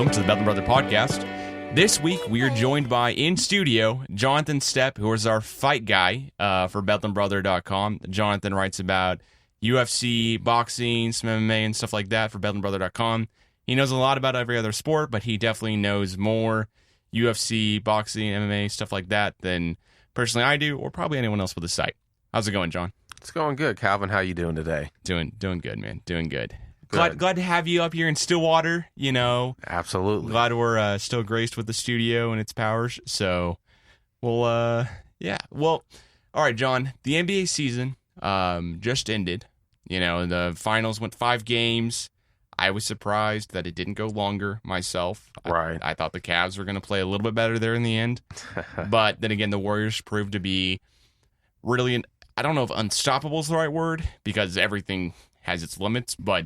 welcome to the Bethlehem Brother Podcast. This week, we are joined by, in studio, Jonathan Stepp, who is our fight guy for BethlehemBrother.com. Jonathan writes about UFC, boxing, some MMA, and stuff like that for BethlehemBrother.com. He knows a lot about every other sport, but he definitely knows more UFC, boxing, MMA, stuff like that than personally I do, or probably anyone else with the site. How's it going, John? It's going good, Calvin. How you doing today? Doing good, man. Doing good. Glad to have you up here in Stillwater, you know. Absolutely. Glad we're still graced with the studio and its powers. So, well, yeah. Well, all right, John. The NBA season just ended. You know, the finals went 5 games. I was surprised that it didn't go longer myself. Right. I thought the Cavs were going to play a little bit better there in the end. But then again, the Warriors proved to be really, I don't know if unstoppable is the right word, because everything has its limits, but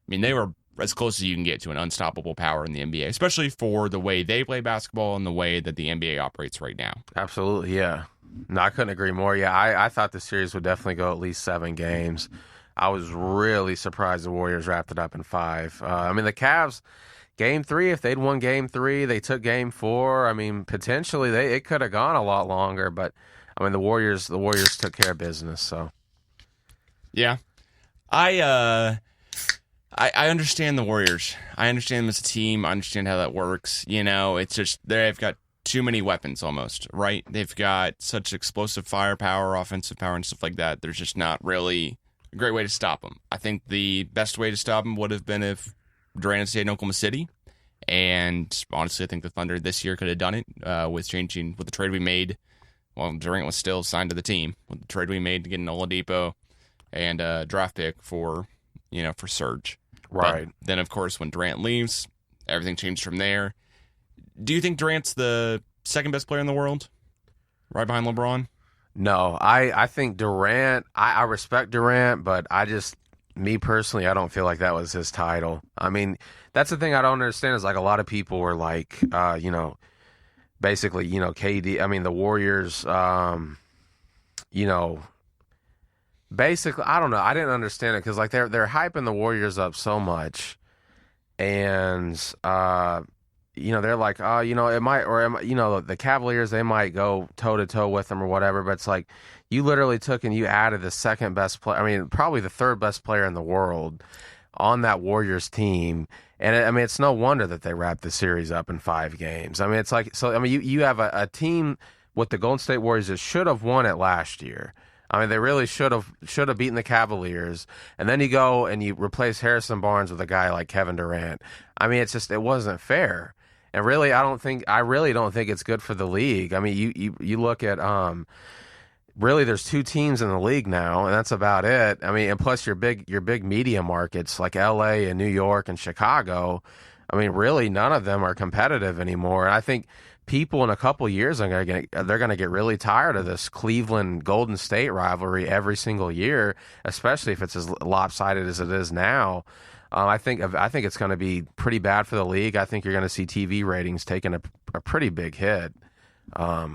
I mean, they were as close as you can get to an unstoppable power in the NBA, especially for the way they play basketball and the way that the NBA operates right now. Absolutely, yeah. No, I couldn't agree more. Yeah, I thought the series would definitely go at least 7 games. I was really surprised the Warriors wrapped it up in 5. I mean, the Cavs, Game 3, if they'd won Game 3, they took Game 4. I mean, potentially it could have gone a lot longer, but I mean, the Warriors took care of business. So, yeah, I understand the Warriors. I understand them as a team. I understand how that works. You know, it's just they've got too many weapons almost, right? They've got such explosive firepower, offensive power, and stuff like that. There's just not really a great way to stop them. I think the best way to stop them would have been if Durant had stayed in Oklahoma City. And honestly, I think the Thunder this year could have done it with the trade we made. Well, Durant was still signed to the team. With the trade we made to get an Oladipo and a draft pick for Serge. Right. But then, of course, when Durant leaves, everything changed from there. Do you think Durant's the second best player in the world? Right behind LeBron? No, I think Durant, I respect Durant, but me personally, I don't feel like that was his title. I mean, that's the thing I don't understand is like a lot of people were like, basically, KD, I mean, the Warriors, basically, I don't know. I didn't understand it because like they're hyping the Warriors up so much, and they're like, it might, or the Cavaliers, they might go toe to toe with them or whatever. But it's like you literally took and you added the second best player. I mean, probably the third best player in the world on that Warriors team, and it's no wonder that they wrapped the series up in 5 games. I mean, it's like you have a team with the Golden State Warriors that should have won it last year. I mean, they really should have beaten the Cavaliers, and then you go and you replace Harrison Barnes with a guy like Kevin Durant. I mean, it wasn't fair, and really, I really don't think it's good for the league. I mean, you look at really, there's 2 teams in the league now, and that's about it. I mean, and plus your big media markets like L.A. and New York and Chicago. I mean, really, none of them are competitive anymore. And I think people in a couple years they're going to get really tired of this Cleveland Golden State rivalry every single year, especially if it's as lopsided as it is now. I think it's going to be pretty bad for the league. I think you're going to see TV ratings taking a pretty big hit. I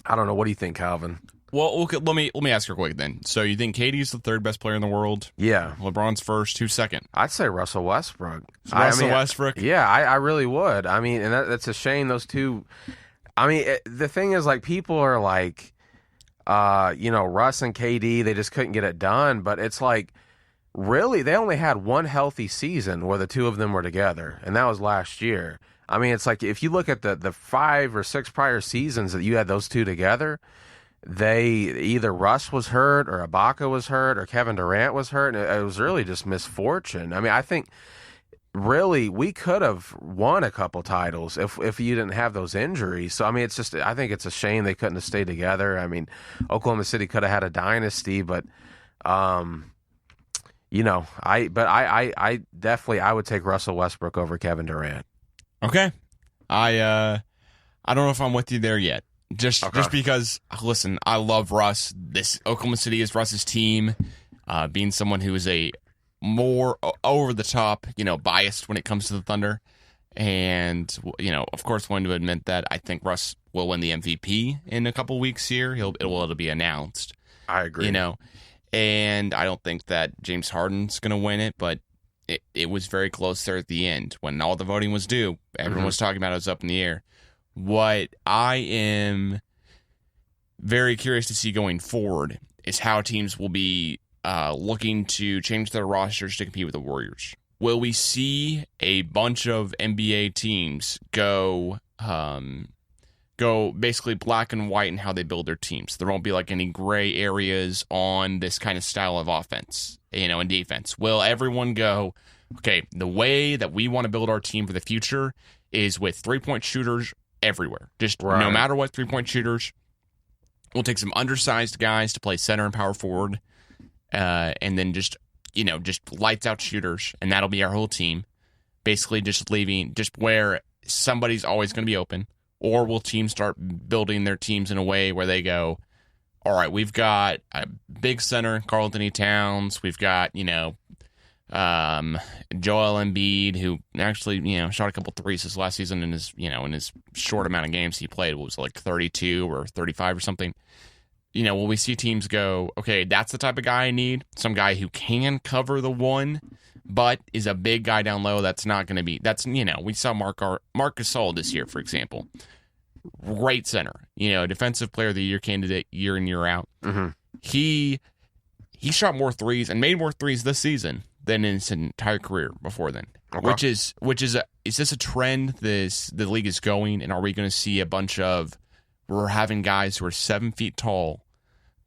don't know. What do you think, Calvin? Well, okay, let me ask you quick then. So you think KD's the third best player in the world? Yeah. LeBron's first, who's second? I'd say Russell Westbrook. Westbrook? Yeah, I really would. I mean, and that's a shame those two. I mean, the thing is, like, people are like, Russ and KD, they just couldn't get it done. But it's like, really, they only had one healthy season where the two of them were together, and that was last year. I mean, it's like if you look at the 5 or 6 prior seasons that you had those two together, they either Russ was hurt or Ibaka was hurt or Kevin Durant was hurt, and it was really just misfortune. I mean, I think really we could have won a couple titles if you didn't have those injuries. So I mean, I think it's a shame they couldn't have stayed together. I mean, Oklahoma City could have had a dynasty, but I definitely I would take Russell Westbrook over Kevin Durant. Okay. I don't know if I'm with you there yet. Just because, listen, I love Russ. This Oklahoma City is Russ's team. Being someone who is a more over the top, biased when it comes to the Thunder, and of course, wanting to admit that I think Russ will win the MVP in a couple weeks here. It'll be announced. I agree. And I don't think that James Harden's going to win it, but it was very close there at the end when all the voting was due. Everyone was talking about it was up in the air. What I am very curious to see going forward is how teams will be looking to change their rosters to compete with the Warriors. Will we see a bunch of NBA teams go basically black and white in how they build their teams? There won't be like any gray areas on this kind of style of offense, and defense. Will everyone go, okay, the way that we want to build our team for the future is with 3-point shooters everywhere. Just no matter what, 3-point shooters. We'll take some undersized guys to play center and power forward, and then just lights out shooters, and that'll be our whole team. Basically just where somebody's always going to be open. Or will teams start building their teams in a way where they go, all right, we've got a big center, Karl Anthony Towns. We've got, Joel Embiid, who actually, shot a couple threes this last season in his short amount of games he played. What was it, like 32 or 35 or something? Will we see teams go, okay, that's the type of guy I need. Some guy who can cover the one, but is a big guy down low. That's not going to be, we saw Marc Gasol this year, for example. Great center, defensive player of the year candidate year in, year out. Mm-hmm. He shot more threes and made more threes this season than in his entire career before then. Okay. Is this a trend the league is going, and are we going to see a bunch of, we're having guys who are 7 feet tall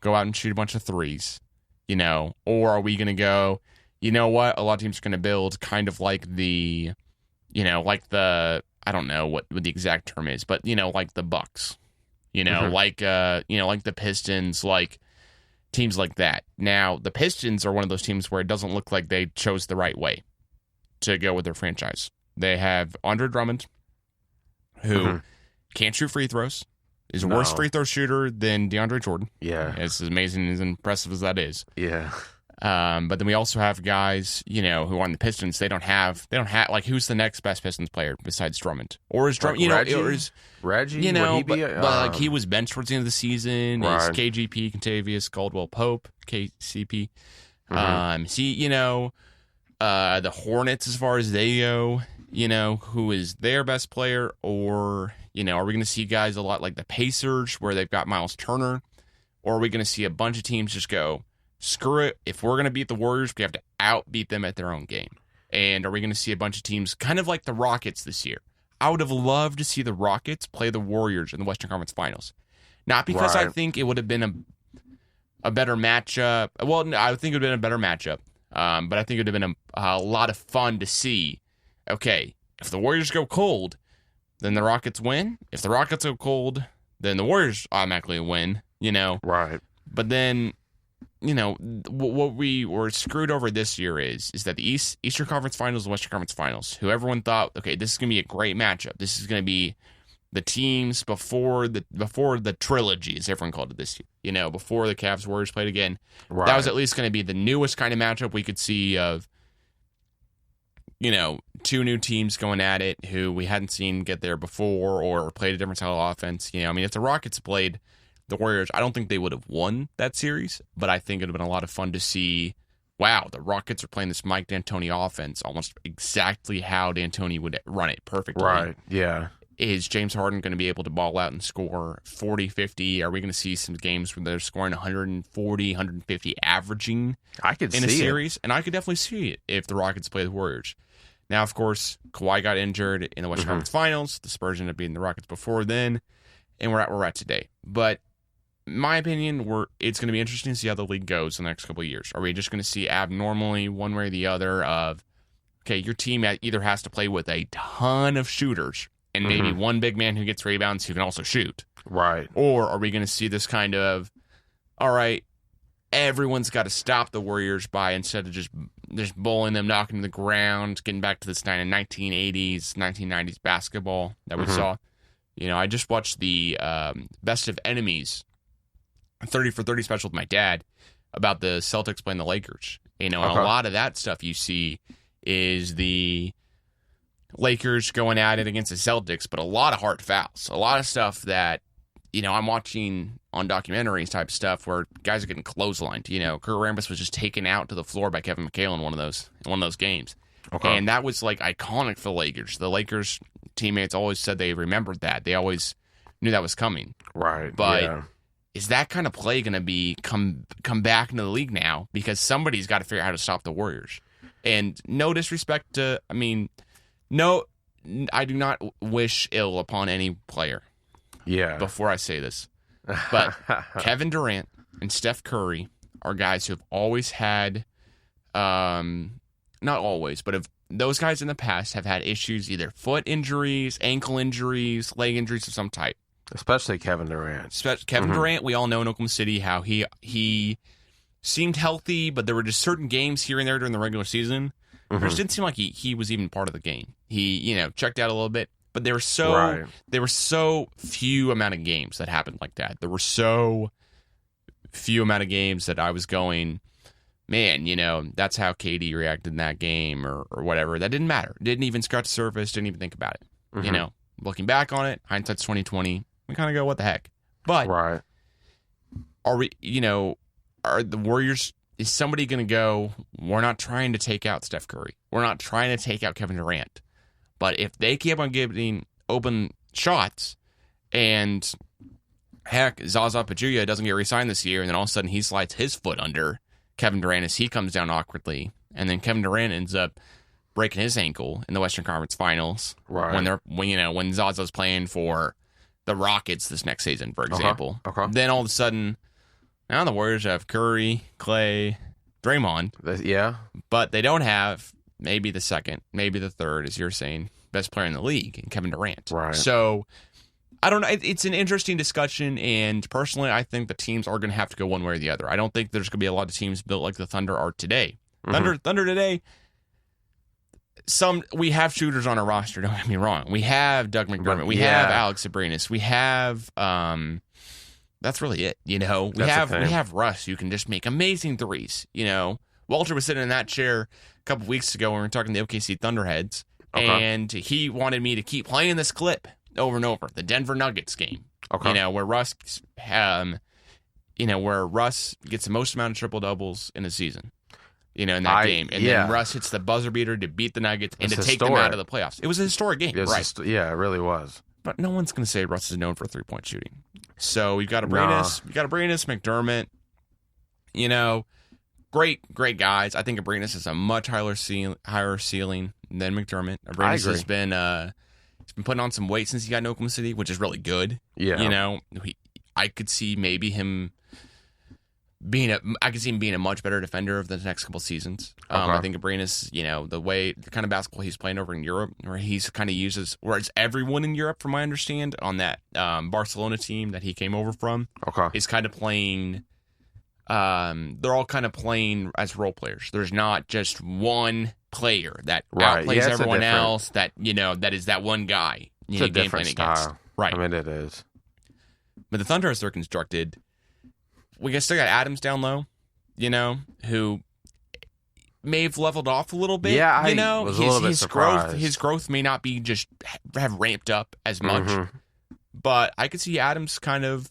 go out and shoot a bunch of threes, or are we going to go, you know what, a lot of teams are going to build kind of like the, I don't know what the exact term is, but, like the Bucks, like the Pistons, like teams like that. Now, the Pistons are one of those teams where it doesn't look like they chose the right way to go with their franchise. They have Andre Drummond, who can't shoot free throws, is a worse free throw shooter than DeAndre Jordan. Yeah. As amazing, as impressive as that is. Yeah. But then we also have guys, who are on the Pistons. They don't have like, who's the next best Pistons player besides Drummond? Or is Drummond, Reggie? Or is Reggie? but like he was benched towards the end of the season. Right. Is KGP, Contavious Caldwell Pope, KCP. The Hornets, as far as they go, who is their best player? Or, are we going to see guys a lot like the Pacers where they've got Miles Turner? Or are we going to see a bunch of teams just go, screw it, if we're going to beat the Warriors, we have to outbeat them at their own game? And are we going to see a bunch of teams kind of like the Rockets this year? I would have loved to see the Rockets play the Warriors in the Western Conference Finals. Not because I think it would have been a better matchup. Well, I think it would have been a better matchup. But I think it would have been a lot of fun to see. Okay, if the Warriors go cold, then the Rockets win. If the Rockets go cold, then the Warriors automatically win, Right. But then, what we were screwed over this year is that the Eastern Conference Finals and Western Conference Finals, who everyone thought, okay, this is going to be a great matchup. This is going to be the teams before the trilogy, as everyone called it this year, before the Cavs Warriors played again. Right. That was at least going to be the newest kind of matchup we could see of, two new teams going at it who we hadn't seen get there before or played a different style of offense. If the Rockets played the Warriors, I don't think they would have won that series, but I think it would have been a lot of fun to see, wow, the Rockets are playing this Mike D'Antoni offense almost exactly how D'Antoni would run it perfectly. Right, yeah. Is James Harden going to be able to ball out and score 40, 50? Are we going to see some games where they're scoring 140, 150 averaging in a series? And I could definitely see it if the Rockets play the Warriors. Now, of course, Kawhi got injured in the Western Conference Finals. The Spurs ended up beating the Rockets before then, and we're at where we're at today. But in my opinion, it's going to be interesting to see how the league goes in the next couple of years. Are we just going to see abnormally one way or the other of, okay, your team either has to play with a ton of shooters and maybe one big man who gets rebounds who can also shoot. Right. Or are we going to see this kind of, all right, everyone's got to stop the Warriors by, instead of just bowling them, knocking them to the ground, getting back to this kind of 1980s, 1990s basketball that we saw. I just watched the Best of Enemies 30 for 30 special with my dad about the Celtics playing the Lakers. And a lot of that stuff you see is the Lakers going at it against the Celtics, but a lot of hard fouls. A lot of stuff that, I'm watching on documentaries type stuff where guys are getting clotheslined. Kurt Rambis was just taken out to the floor by Kevin McHale in one of those games. Okay. And that was like iconic for the Lakers. The Lakers teammates always said they remembered that. They always knew that was coming. Right. But yeah. is that kind of play going to be come back into the league now? Because somebody's got to figure out how to stop the Warriors. And no disrespect to, no, I do not wish ill upon any player. Yeah. Before I say this, but Kevin Durant and Steph Curry are guys who have always had, not always, but those guys in the past have had issues, either foot injuries, ankle injuries, leg injuries of some type. Especially Kevin Durant. Kevin Durant, we all know in Oklahoma City how he seemed healthy, but there were just certain games here and there during the regular season where it just didn't seem like he was even part of the game. He, checked out a little bit, but there were so few amount of games that happened like that. There were so few amount of games that I was going, man, that's how KD reacted in that game or whatever. That didn't matter. Didn't even scratch the surface. Didn't even think about it. Looking back on it, hindsight's 2020. We kind of go, what the heck? But are we? Are the Warriors? Is somebody going to go? We're not trying to take out Steph Curry. We're not trying to take out Kevin Durant. But if they keep on giving open shots, and heck, Zaza Pachulia doesn't get re-signed this year, and then all of a sudden he slides his foot under Kevin Durant as he comes down awkwardly, and then Kevin Durant ends up breaking his ankle in the Western Conference Finals when Zaza's playing for the Rockets this next season, for example. Then all of a sudden, now the Warriors have Curry, Clay, Draymond. But they don't have maybe the second, maybe the third, as you're saying, best player in the league, in Kevin Durant. Right. So, I don't know. It's an interesting discussion, and personally, I think the teams are going to have to go one way or the other. I don't think there's going to be a lot of teams built like the Thunder are today. Thunder today, we have shooters on our roster, don't get me wrong. We have Doug McDermott. We have Alex Abrines. We have... that's really it, We have Russ who can just make amazing threes, Walter was sitting in that chair a couple weeks ago when we were talking to the OKC Thunderheads, and he wanted me to keep playing this clip over and over, the Denver Nuggets game, where Russ, where Russ gets the most amount of triple doubles in a season, in that game, and then Russ hits the buzzer beater to beat the Nuggets and to take them out of the playoffs. It was a historic game, right? It really was. But no one's going to say Russ is known for 3-point shooting. So we've got Abrines, McDermott, great guys. I think Abrines has a much higher ceiling than McDermott. Abrines has been he's been putting on some weight since he got in Oklahoma City, which is really good. Yeah. I could see maybe him being a much better defender of the next couple seasons. I think Abrines, the kind of basketball he's playing over in Europe, where he's kind of whereas everyone in Europe, from what I understand, on that Barcelona team that he came over from, is kind of playing. They're all kind of playing as role players. There's not just one player that outplays everyone else. That that is that one guy. It's a different style, right? It is. But the Thunder, as they're constructed, we still got Adams down low, who may have leveled off a little bit. Yeah, I was a little bit surprised. His growth may not be just have ramped up as much, but I could see Adams kind of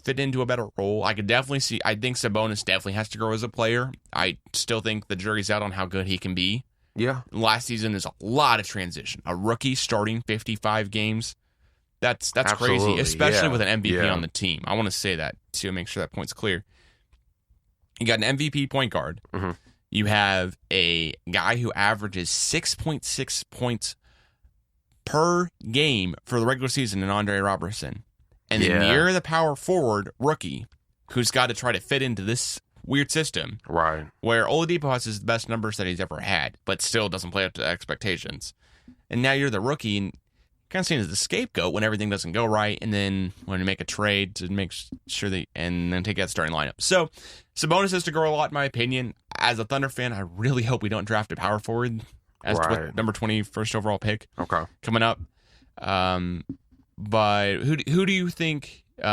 fit into a better role. I think Sabonis definitely has to grow as a player. I still think the jury's out on how good he can be. Yeah. Last season is a lot of transition. A rookie starting 55 games. That's crazy, especially with an MVP on the team. I want to say that to make sure that point's clear. You got an MVP point guard. You have a guy who averages 6.6 points per game for the regular season in Andre Robertson. And then you're the power forward rookie who's got to try to fit into this weird system. Right. Where Oladipo has his best numbers that he's ever had, but still doesn't play up to expectations. And now you're the rookie and kind of seen as the scapegoat when everything doesn't go right, and then when you make a trade to make sure and then take that starting lineup. So Sabonis has to grow a lot, in my opinion. As a Thunder fan, I really hope we don't draft a power forward as number 21st overall pick. Coming up. But who do you think? Who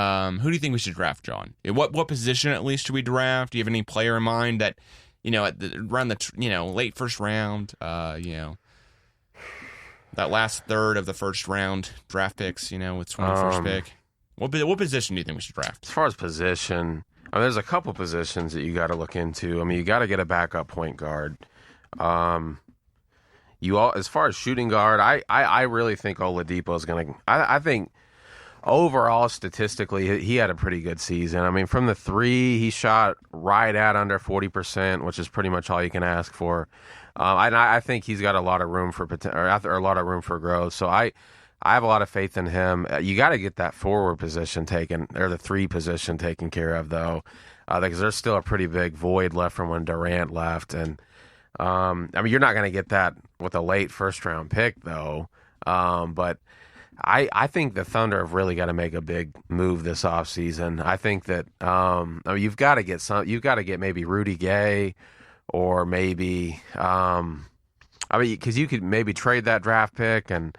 do you think we should draft, John? What position at least should we draft? Do you have any player in mind that around the late first round? That last third of the first round draft picks, with 21st pick. What position do you think we should draft? As far as position, there's a couple positions that you got to look into. You got to get a backup point guard. as far as shooting guard, I really think Oladipo is going to. I think overall, statistically, he had a pretty good season. I mean, from the three, he shot right at under 40%, which is pretty much all you can ask for. I think he's got a lot of room for a lot of room for growth. So I have a lot of faith in him. You got to get that forward position taken, or the three position taken care of, though, because there's still a pretty big void left from when Durant left. And I mean, you're not going to get that with a late first round pick, though. But I think the Thunder have really got to make a big move this offseason. I think that I mean, you've got to get maybe Rudy Gay, or maybe I mean, because you could maybe trade that draft pick and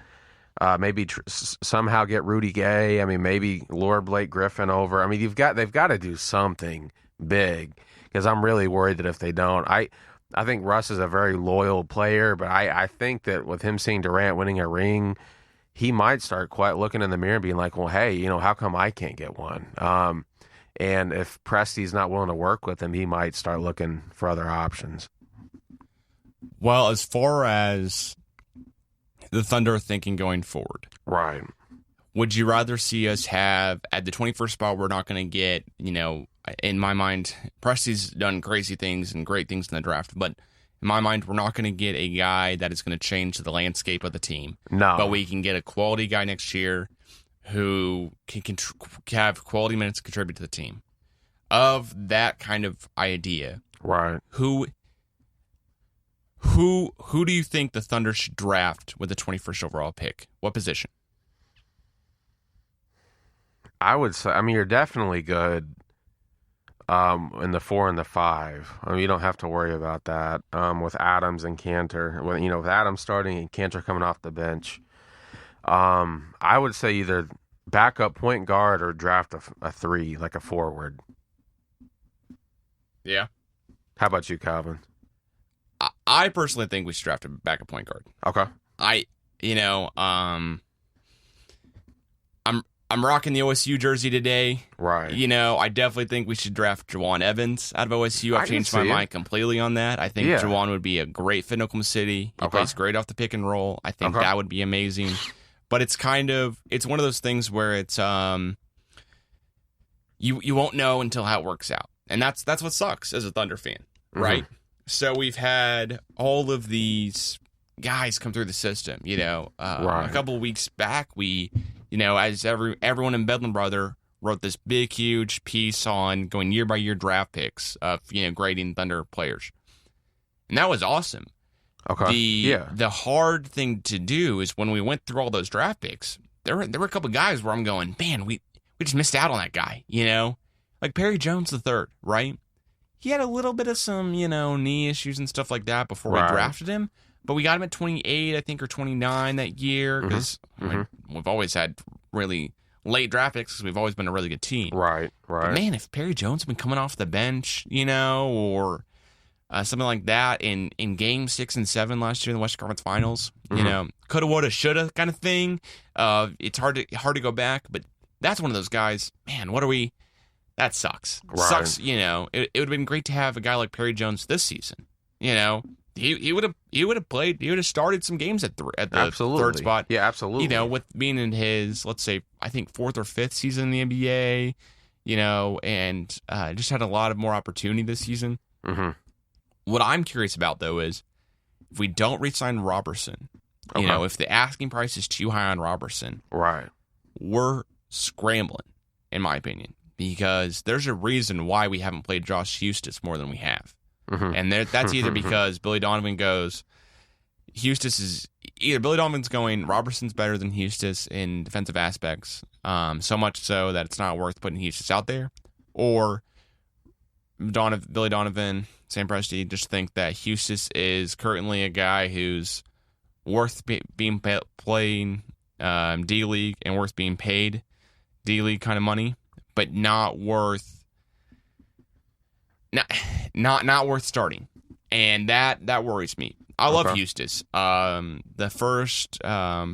maybe somehow get Rudy Gay. I mean, maybe lure Blake Griffin over. I mean, they've got to do something big, because I'm really worried that if they don't, I think Russ is a very loyal player, but I think that with him seeing Durant winning a ring, he might start quite looking in the mirror and being like, well, hey, how come I can't get one? And if Presti's not willing to work with him, he might start looking for other options. Well, as far as the Thunder are thinking going forward, right? Would you rather see us have, at the 21st spot, we're not going to get, in my mind, Presti's done crazy things and great things in the draft, but in my mind, we're not going to get a guy that is going to change the landscape of the team. No. But we can get a quality guy next year who can have quality minutes to contribute to the team. Of that kind of idea, right? Who do you think the Thunder should draft with the 21st overall pick? What position? I would say, I mean, you're definitely good in the 4 and the 5. I mean, you don't have to worry about that with Adams and Cantor. With Adams starting and Cantor coming off the bench, I would say either backup point guard or draft a 3, like a forward. Yeah. How about you, Calvin? I personally think we should draft a backup point guard. Okay. I'm rocking the OSU jersey today. Right. I definitely think we should draft Juwan Evans out of OSU. I've changed my mind completely on that. I think Juwan would be a great fit in Oklahoma City. He plays great off the pick and roll. I think that would be amazing. But it's one of those things where it's you won't know until how it works out. And that's what sucks as a Thunder fan, right? Mm-hmm. So we've had all of these guys come through the system, A couple of weeks back, we, as everyone in Bedlam Brother wrote this big, huge piece on going year by year draft picks of, grading Thunder players. And that was awesome. Okay. The hard thing to do is when we went through all those draft picks, there were a couple of guys where I'm going, man, we just missed out on that guy, Like Perry Jones III, right? He had a little bit of some, knee issues and stuff like that before we drafted him. But we got him at 28, I think, or 29 that year, because we've always had really late draft picks because we've always been a really good team. Right. But man, if Perry Jones had been coming off the bench, or something like that in Game 6 and 7 last year in the Western Conference Finals, coulda, woulda, shoulda kind of thing. It's hard to go back, but that's one of those guys. Man, that sucks. Right. Sucks. It would have been great to have a guy like Perry Jones this season. He would have played. He would have started some games at the third spot. Yeah, absolutely. With being in his, let's say, I think 4th or 5th season in the NBA, and just had a lot of more opportunity this season. Mm-hmm. What I'm curious about though is if we don't re-sign Robertson, if the asking price is too high on Robertson, right, we're scrambling, in my opinion, because there's a reason why we haven't played Josh Huestis more than we have. Mm-hmm. And that's either because Billy Donovan goes, Billy Donovan's going, Robertson's better than Huestis in defensive aspects, so much so that it's not worth putting Huestis out there, or Billy Donovan, Sam Presti just think that Huestis is currently a guy who's worth being playing D-League and worth being paid D-League kind of money, but not worth starting, and that worries me. I love Huestis. The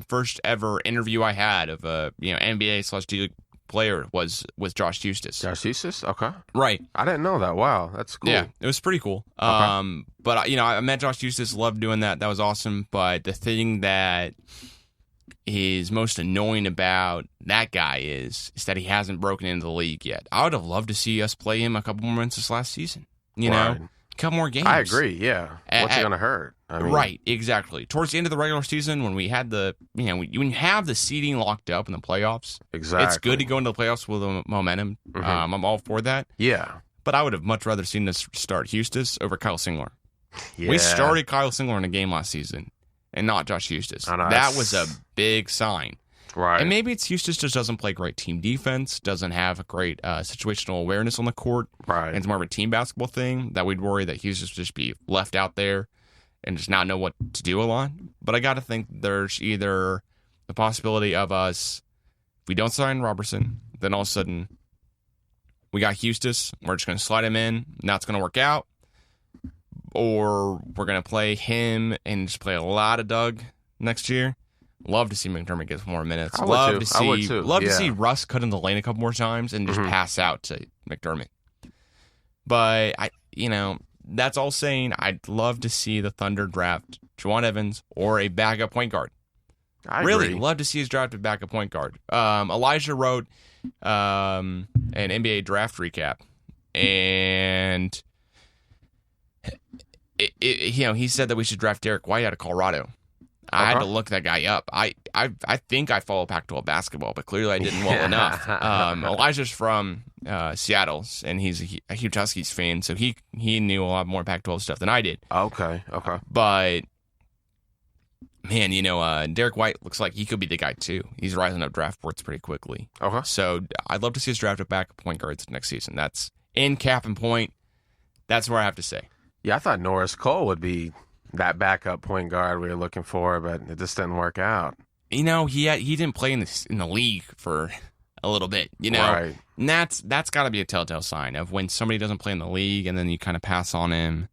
first ever interview I had of a NBA / D-League player was Josh Eustace. Josh Eustace? Okay. Right. I didn't know that. Wow, that's cool. Yeah, it was pretty cool. Okay. But I met Josh Eustace, loved doing that. That was awesome. But the thing that is most annoying about that guy is that he hasn't broken into the league yet. I would have loved to see us play him a couple more minutes this last season. You know, a couple more games. I agree. Yeah. What's it going to hurt? Right, exactly. Towards the end of the regular season, when we had when you have the seeding locked up in the playoffs, exactly, it's good to go into the playoffs with a momentum. Mm-hmm. I'm all for that. Yeah. But I would have much rather seen us start Eustace over Kyle Singler. Yeah. We started Kyle Singler in a game last season and not Josh Eustace. That was a big sign. Right. And maybe it's Eustace just doesn't play great team defense, doesn't have a great situational awareness on the court. Right. And it's more of a team basketball thing that we'd worry that Eustace would just be left out there and just not know what to do a lot. But I got to think there's either the possibility of us, if we don't sign Robertson, then all of a sudden we got Eustace, we're just going to slide him in, now it's going to work out. Or we're going to play him and just play a lot of Doug next year. Love to see McDermott get more minutes. Love to see Russ cut in the lane a couple more times and just pass out to McDermott. But that's all saying I'd love to see the Thunder draft Juwan Evans or a backup point guard. I really agree. Love to see his drafted backup point guard. Elijah wrote an NBA draft recap, and he said that we should draft Derek White out of Colorado. I had to look that guy up. I think I follow Pac-12 basketball, but clearly I didn't well enough. Elijah's from Seattle, and he's a huge Huskies fan, so he knew a lot more Pac-12 stuff than I did. Okay. But man, Derek White looks like he could be the guy too. He's rising up draft boards pretty quickly. Okay. So I'd love to see us draft a backup point guards next season. That's in cap and point. That's where I have to say. Yeah, I thought Norris Cole would be that backup point guard we were looking for, but it just didn't work out. He didn't play in the league for a little bit, Right. And that's got to be a telltale sign of when somebody doesn't play in the league and then you kind of pass on him.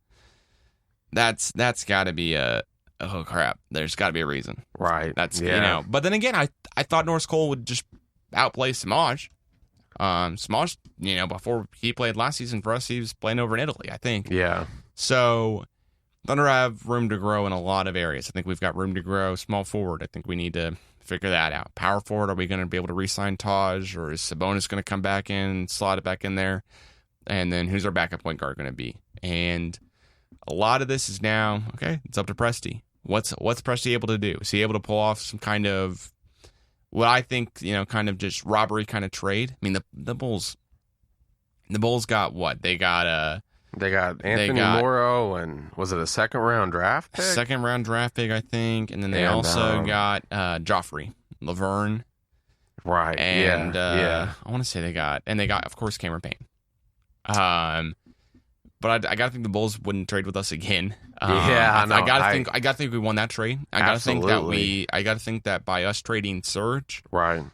That's got to be oh crap. There's got to be a reason. Right. That's But then again, I thought Norris Cole would just outplay Samaj. Samaj, before he played last season for us, he was playing over in Italy, I think. Yeah. So Thunder have room to grow in a lot of areas. I think we've got room to grow small forward. I think we need to figure that out. Power forward, are we going to be able to re-sign Taj, or is Sabonis going to come back in and slot it back in there? And then who's our backup point guard going to be? And a lot of this is now, okay, it's up to Presti. What's Presti able to do? Is he able to pull off some kind of what I think, kind of just robbery kind of trade? I mean, the Bulls got what? They got Anthony Morrow, and was it a second-round draft pick? Second-round draft pick, I think. And then they also got Joffrey, Laverne. Right, and, yeah. I want to say they got, of course, Cameron Payne. But I got to think the Bulls wouldn't trade with us again. I know. I got to think we won that trade. I got to think that by us trading Serge, right,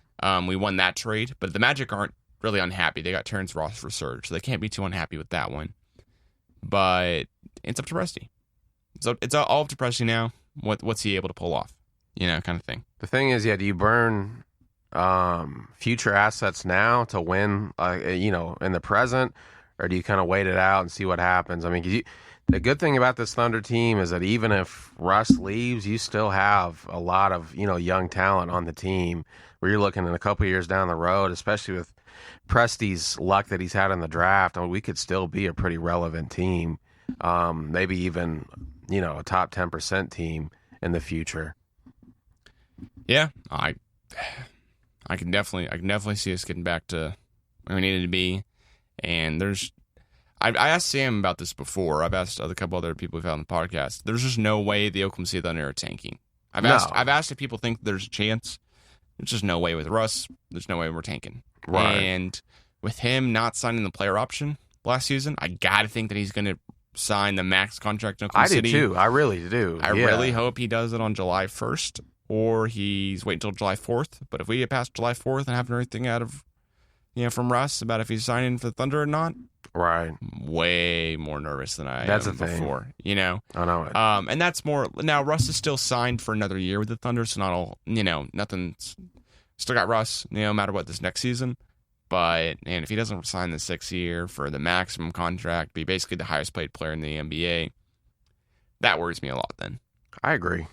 we won that trade. But the Magic aren't really unhappy. They got Terrence Ross for Serge, so they can't be too unhappy with that one. But it's up to Presti. So it's all up to Presti now. What's he able to pull off? Kind of thing. The thing is, do you burn future assets now to win, in the present, or do you kind of wait it out and see what happens? I mean, the good thing about this Thunder team is that even if Russ leaves, you still have a lot of, young talent on the team where you're looking in a couple years down the road, especially with Presti's luck that he's had in the draft. I mean, we could still be a pretty relevant team, maybe even, a top 10% team in the future. Yeah, I can definitely see us getting back to where we needed to be. And I asked Sam about this before. I've asked a couple other people we've had on the podcast. There's just no way the Oklahoma City Thunder are tanking. I've asked if people think there's a chance. There's just no way with Russ. There's no way we're tanking. Right. And with him not signing the player option last season, I got to think that he's going to sign the max contract in Oklahoma City. I do too. I really do. I really hope he does it on July 1st, or he's waiting until July 4th. But if we get past July 4th and have everything out of, from Russ about if he's signing for the Thunder or not, right, way more nervous than I am before. I know it. And that's more now. Russ is still signed for another year with the Thunder, so not all. Nothing's still got Russ. No matter what this next season, but and if he doesn't sign the 6th year for the maximum contract, be basically the highest paid player in the NBA, that worries me a lot then. I agree.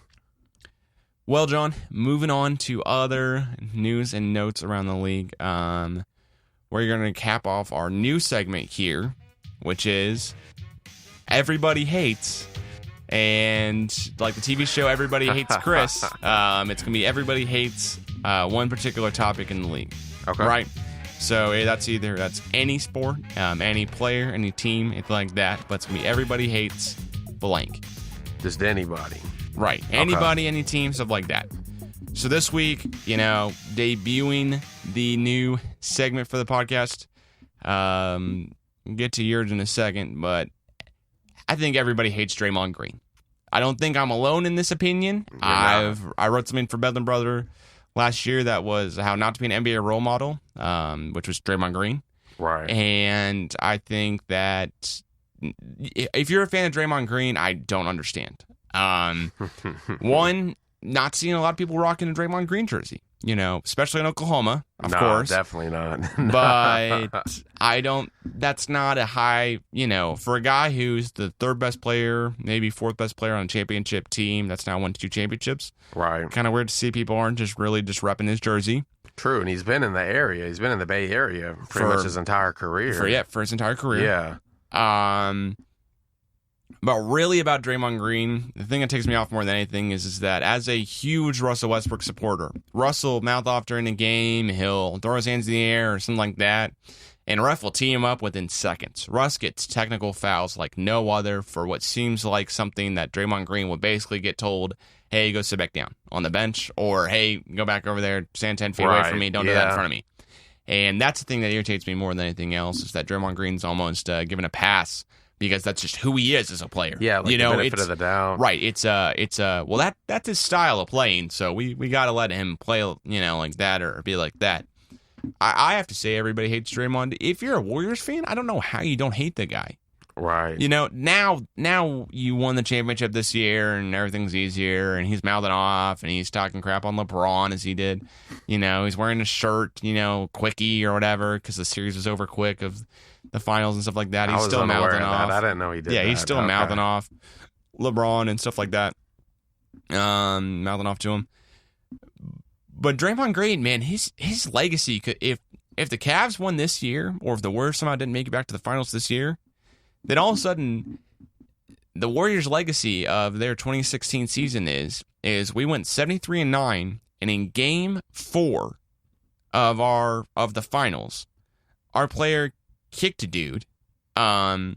Well, John, moving on to other news and notes around the league, we're going to cap off our new segment here, which is Everybody Hates. And like the TV show Everybody Hates Chris, it's going to be Everybody Hates one particular topic in the league. Okay. Right? So that's any sport, any player, any team, anything like that. But it's going to be Everybody Hates blank. Just anybody. Right. Anybody, any team, stuff like that. So this week, debuting the new segment for the podcast. We'll get to yours in a second, but I think everybody hates Draymond Green. I don't think I'm alone in this opinion. I wrote something for Bedlam Brother last year that was how not to be an NBA role model, which was Draymond Green. Right. And I think that if you're a fan of Draymond Green, I don't understand. One, not seeing a lot of people rocking a Draymond Green jersey, especially in Oklahoma, of course. Definitely not. But that's not a high, for a guy who's the 3rd best player, maybe 4th best player on a championship team that's now won 2 championships. Right. Kind of weird to see people aren't just repping his jersey. True, and he's been in the area. He's been in the Bay Area pretty much his entire career. For his entire career. Yeah. But really about Draymond Green, the thing that takes me off more than anything is that as a huge Russell Westbrook supporter, Russell mouth off during the game, he'll throw his hands in the air or something like that, and a ref will tee him up within seconds. Russ gets technical fouls like no other for what seems like something that Draymond Green would basically get told, hey, go sit back down on the bench, or hey, go back over there, stand 10 feet away from me, don't do that in front of me. And that's the thing that irritates me more than anything else is that Draymond Green's almost given a pass because that's just who he is as a player. Yeah, like the benefit of the doubt. Right. That's his style of playing, so we got to let him play, like that or be like that. I have to say everybody hates Draymond. If you're a Warriors fan, I don't know how you don't hate the guy. Right. Now you won the championship this year and everything's easier and he's mouthing off and he's talking crap on LeBron as he did. He's wearing a shirt, quickie or whatever because the series was over quick of the finals and stuff like that. He's still mouthing off. I didn't know he did that. Yeah, he's still mouthing off LeBron and stuff like that. Mouthing off to him. But Draymond Green, man, his legacy could if the Cavs won this year or if the Warriors somehow didn't make it back to the finals this year, then all of a sudden, the Warriors' legacy of their 2016 season is we went 73-9, and in Game 4 of the finals, our player kicked a dude, and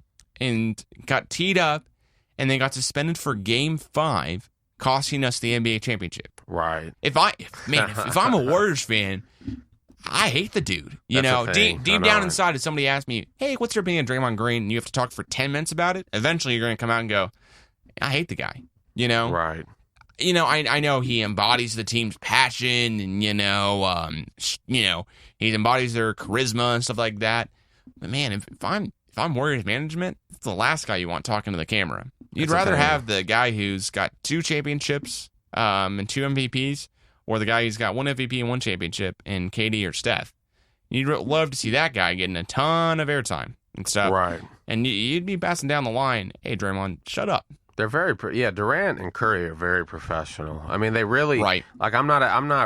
got teed up, and then got suspended for Game 5, costing us the NBA championship. Right. If I'm a Warriors fan, I hate the dude. Deep down inside, if somebody asks me, hey, what's your opinion of Draymond Green? And you have to talk for 10 minutes about it, eventually you're going to come out and go, I hate the guy. Right. I know he embodies the team's passion and, he embodies their charisma and stuff like that. But man, if I'm Warriors management, it's the last guy you want talking to the camera. You'd rather have the guy who's got 2 championships and 2 MVPs, or the guy who's got 1 MVP and 1 championship in KD or Steph. You'd love to see that guy getting a ton of airtime and stuff. Right. And you'd be passing down the line, hey, Draymond, shut up. They're very, Durant and Curry are very professional. I mean, they really, right. Like, I'm not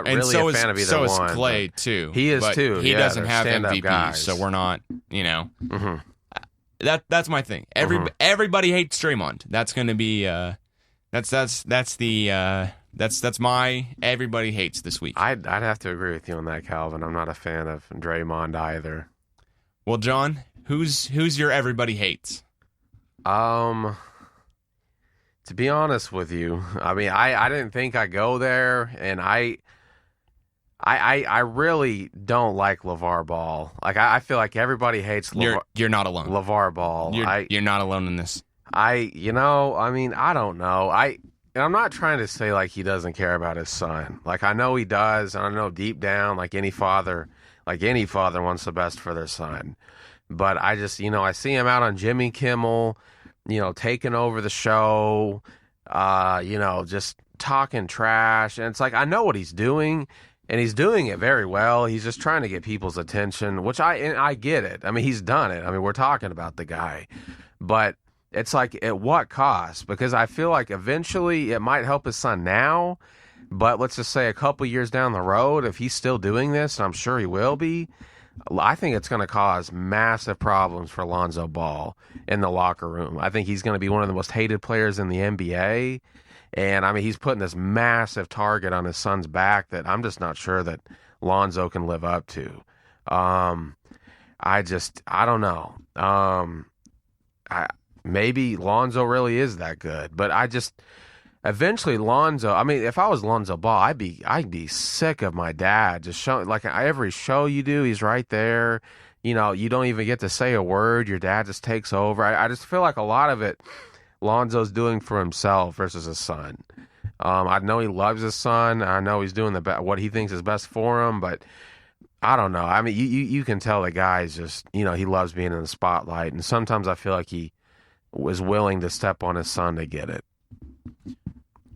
really a fan of either one. So is Clay, too. He is, too. He doesn't have MVP, guys. so we're not, Mm-hmm. That's my thing. Everybody hates Draymond. That's going to be, that's my everybody hates this week. I'd have to agree with you on that, Calvin. I'm not a fan of Draymond either. Well, John, who's your everybody hates? To be honest with you, I mean, I didn't think I'd go there, and I really don't like LeVar Ball. Like, I feel like everybody hates LeVar. You're not alone. LeVar Ball. You're not alone in this. I mean, I don't know. And I'm not trying to say like he doesn't care about his son. Like, I know he does, and I know deep down, like any father wants the best for their son. But I just, I see him out on Jimmy Kimmel, taking over the show, just talking trash. And it's like, I know what he's doing. And he's doing it very well. He's just trying to get people's attention, which I get it. I mean, he's done it. I mean, we're talking about the guy. But it's like, at what cost? Because I feel like eventually it might help his son now, but let's just say a couple years down the road, if he's still doing this, and I'm sure he will be, I think it's going to cause massive problems for Lonzo Ball in the locker room. I think he's going to be one of the most hated players in the NBA. And, I mean, he's putting this massive target on his son's back that I'm just not sure that Lonzo can live up to. I don't know. Maybe Lonzo really is that good, but eventually Lonzo, I mean, if I was Lonzo Ball, I'd be sick of my dad just showing, like, every show you do, he's right there. You know, you don't even get to say a word. Your dad just takes over. I just feel like a lot of it Lonzo's doing for himself versus his son. I know he loves his son. I know he's doing what he thinks is best for him, but I don't know. I mean, you can tell the guy's just, you know, he loves being in the spotlight, and sometimes I feel like he was willing to step on his son to get it.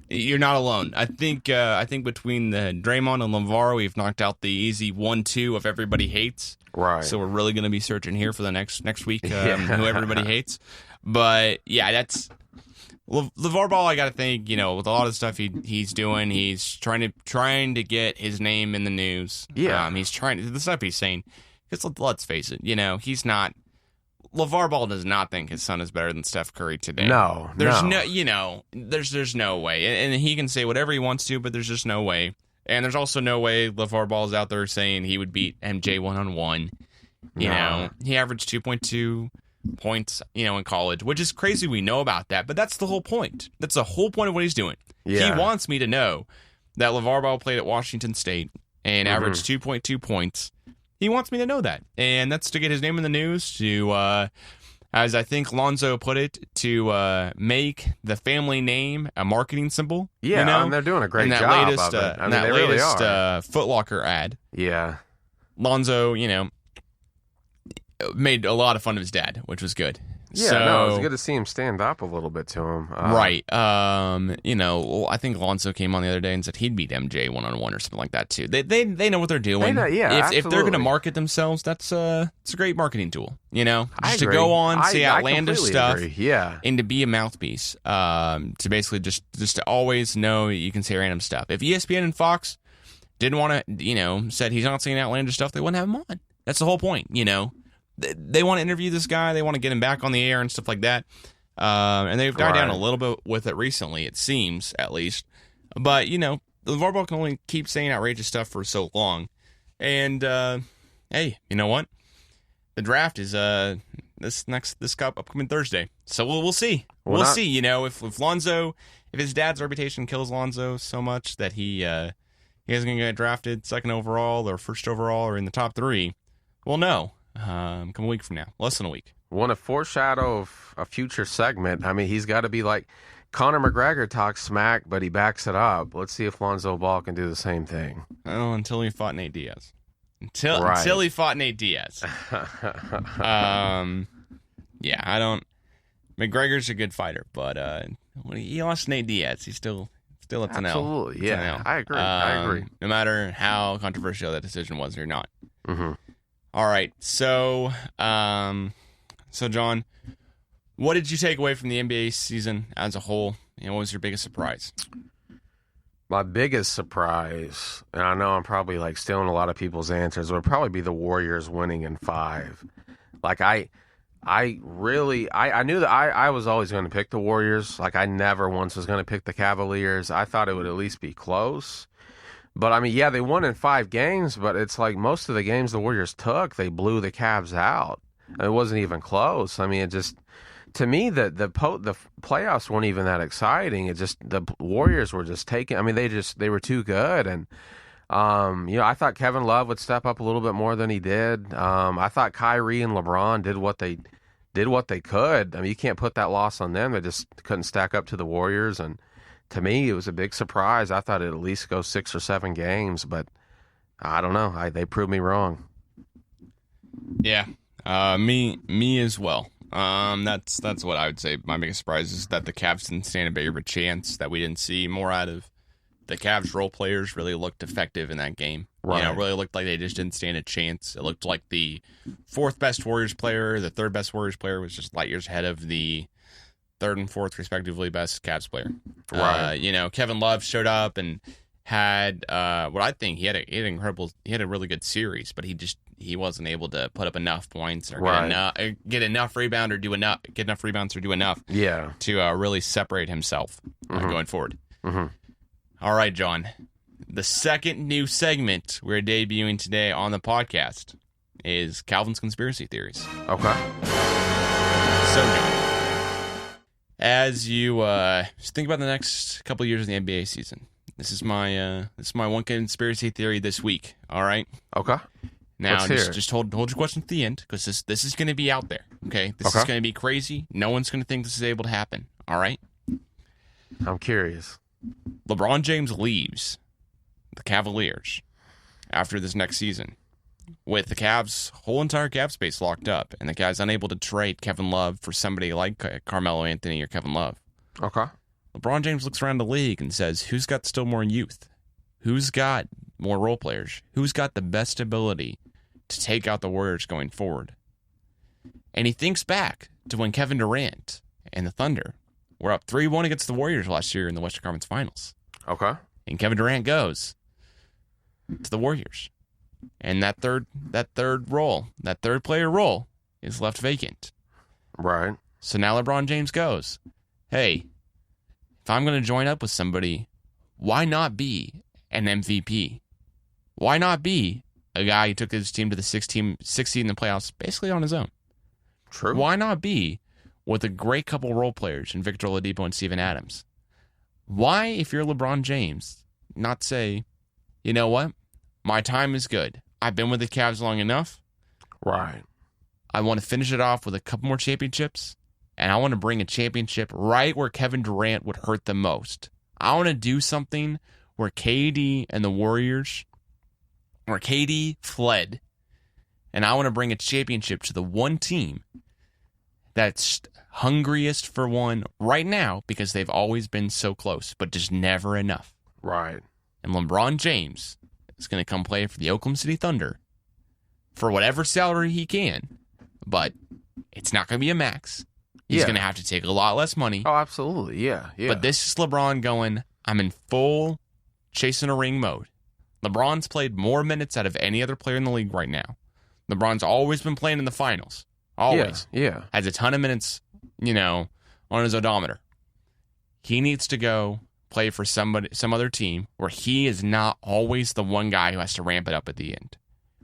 You're not alone. I think between the Draymond and LeVar, we've knocked out the easy 1-2 of everybody hates. Right. So we're really going to be searching here for the next week who everybody hates. But yeah, that's LeVar Ball. I got to think, you know, with a lot of the stuff he's doing, he's trying to get his name in the news. Yeah, he's trying the stuff he's saying. Because let's face it, you know, he's not. LeVar Ball does not think his son is better than Steph Curry today. No, there's no, you know, there's no way, and he can say whatever he wants to, but there's just no way. And there's also no way LeVar Ball's out there saying he would beat MJ 1-on-1. You know, he averaged 2.2 points, you know, in college, which is crazy. We know about that, but that's the whole point. That's the whole point of what he's doing. Yeah. He wants me to know that LeVar Ball played at Washington State and averaged 2.2 points. He wants me to know that, and that's to get his name in the news, to, as I think Lonzo put it, to make the family name a marketing symbol. Yeah, you know? And they're doing a great that job latest, of it. I mean, that they latest really are. Foot Locker ad. Yeah. Lonzo, you know, made a lot of fun of his dad, which was good. Yeah, so, no, it was good to see him stand up a little bit to him. Right. You know, I think Lonzo came on the other day and said he'd beat MJ 1-on-1 or something like that too. They know what they're doing. If they're going to market themselves, it's a great marketing tool. You know, just to go on, say outlandish stuff, and to be a mouthpiece. To basically just to always know you can say random stuff. If ESPN and Fox didn't want to, you know, said he's not saying outlandish stuff, they wouldn't have him on. That's the whole point. You know. They want to interview this guy. They want to get him back on the air and stuff like that. And they've died down a little bit with it recently, it seems, at least. But, you know, LeVar Ball can only keep saying outrageous stuff for so long. And, hey, you know what? The draft is this upcoming Thursday. So we'll see. We'll see, you know, if Lonzo, if his dad's reputation kills Lonzo so much that he isn't going to get drafted second overall or first overall or in the top 3, we'll know. Come a week from now, less than a week. Want to foreshadow of a future segment? I mean, he's got to be like Conor McGregor talks smack, but he backs it up. Let's see if Lonzo Ball can do the same thing. Oh, until he fought Nate Diaz. Until he fought Nate Diaz. Yeah, I don't. McGregor's a good fighter, but when he lost Nate Diaz, he's still it's an L. Absolutely, yeah, I agree. I agree. No matter how controversial that decision was or not. Mm-hmm. All right, so John, what did you take away from the NBA season as a whole, and what was your biggest surprise? My biggest surprise, and I know I'm probably like stealing a lot of people's answers, would probably be the Warriors winning in 5. Like I knew that I was always going to pick the Warriors. Like I never once was going to pick the Cavaliers. I thought it would at least be close. But, I mean, yeah, they won in 5 games, but it's like most of the games the Warriors took, they blew the Cavs out. It wasn't even close. I mean, it just, to me, the playoffs weren't even that exciting. It just, the Warriors were just taking, I mean, they were too good. And, you know, I thought Kevin Love would step up a little bit more than he did. I thought Kyrie and LeBron did what they could. I mean, you can't put that loss on them. They just couldn't stack up to the Warriors. And, to me, it was a big surprise. I thought it'd at least go 6 or 7 games, but I don't know. They proved me wrong. Yeah, me as well. That's what I would say. My biggest surprise is that the Cavs didn't stand a bigger of a chance, that we didn't see more out of the Cavs role players really looked effective in that game. Right. You know, really looked like they just didn't stand a chance. It looked like the fourth best Warriors player, the third best Warriors player was just light years ahead of the third and fourth, respectively, best Cavs player. Right. You know, Kevin Love showed up and had what I think he had a really good series, but he wasn't able to put up enough points or get enough rebounds or do enough to really separate himself going forward. Mm-hmm. All right, John. The second new segment we're debuting today on the podcast is Calvin's Conspiracy Theories. Okay. So, John, as you think about the next couple of years of the NBA season, this is my one conspiracy theory this week. All right. Okay. Now, just hold your question at the end, because this is going to be out there. Okay. This is going to be crazy. No one's going to think this is able to happen. All right. I'm curious. LeBron James leaves the Cavaliers after this next season, with the Cavs' whole entire cap space locked up, and the Cavs unable to trade Kevin Love for somebody like Carmelo Anthony or Kevin Love. Okay. LeBron James looks around the league and says, who's got still more youth? Who's got more role players? Who's got the best ability to take out the Warriors going forward? And he thinks back to when Kevin Durant and the Thunder were up 3-1 against the Warriors last year in the Western Conference Finals. Okay. And Kevin Durant goes to the Warriors. And that third player role is left vacant. Right. So now LeBron James goes, hey, if I'm going to join up with somebody, why not be an MVP? Why not be a guy who took his team to the sixth seed in the playoffs basically on his own? True. Why not be with a great couple role players in Victor Oladipo and Steven Adams? Why, if you're LeBron James, not say, you know what? My time is good. I've been with the Cavs long enough. Right. I want to finish it off with a couple more championships, and I want to bring a championship right where Kevin Durant would hurt the most. I want to do something where KD and the Warriors, where KD fled, and I want to bring a championship to the one team that's hungriest for one right now, because they've always been so close, but just never enough. Right. And LeBron James is going to come play for the Oklahoma City Thunder for whatever salary he can, but it's not going to be a max. He's going to have to take a lot less money. Oh, absolutely. Yeah. But this is LeBron going, I'm in full chasing a ring mode. LeBron's played more minutes out of any other player in the league right now. LeBron's always been playing in the finals. Always. Yeah. Has a ton of minutes, on his odometer. He needs to go play for some other team where he is not always the one guy who has to ramp it up at the end.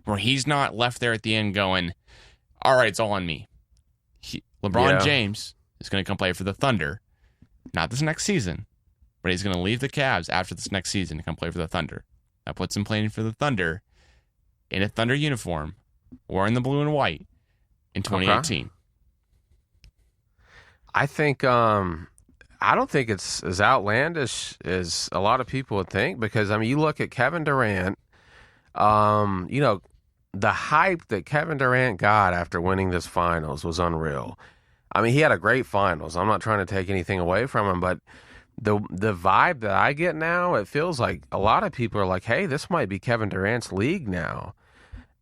Where he's not left there at the end going, all right, it's all on me. LeBron James is going to come play for the Thunder, not this next season, but he's going to leave the Cavs after this next season to come play for the Thunder. That puts him playing for the Thunder in a Thunder uniform, wearing the blue and white in 2018. Okay. I think I don't think it's as outlandish as a lot of people would think, because you look at Kevin Durant, the hype that Kevin Durant got after winning this finals was unreal. He had a great finals. I'm not trying to take anything away from him, but the vibe that I get now, it feels like a lot of people are like, hey, this might be Kevin Durant's league now.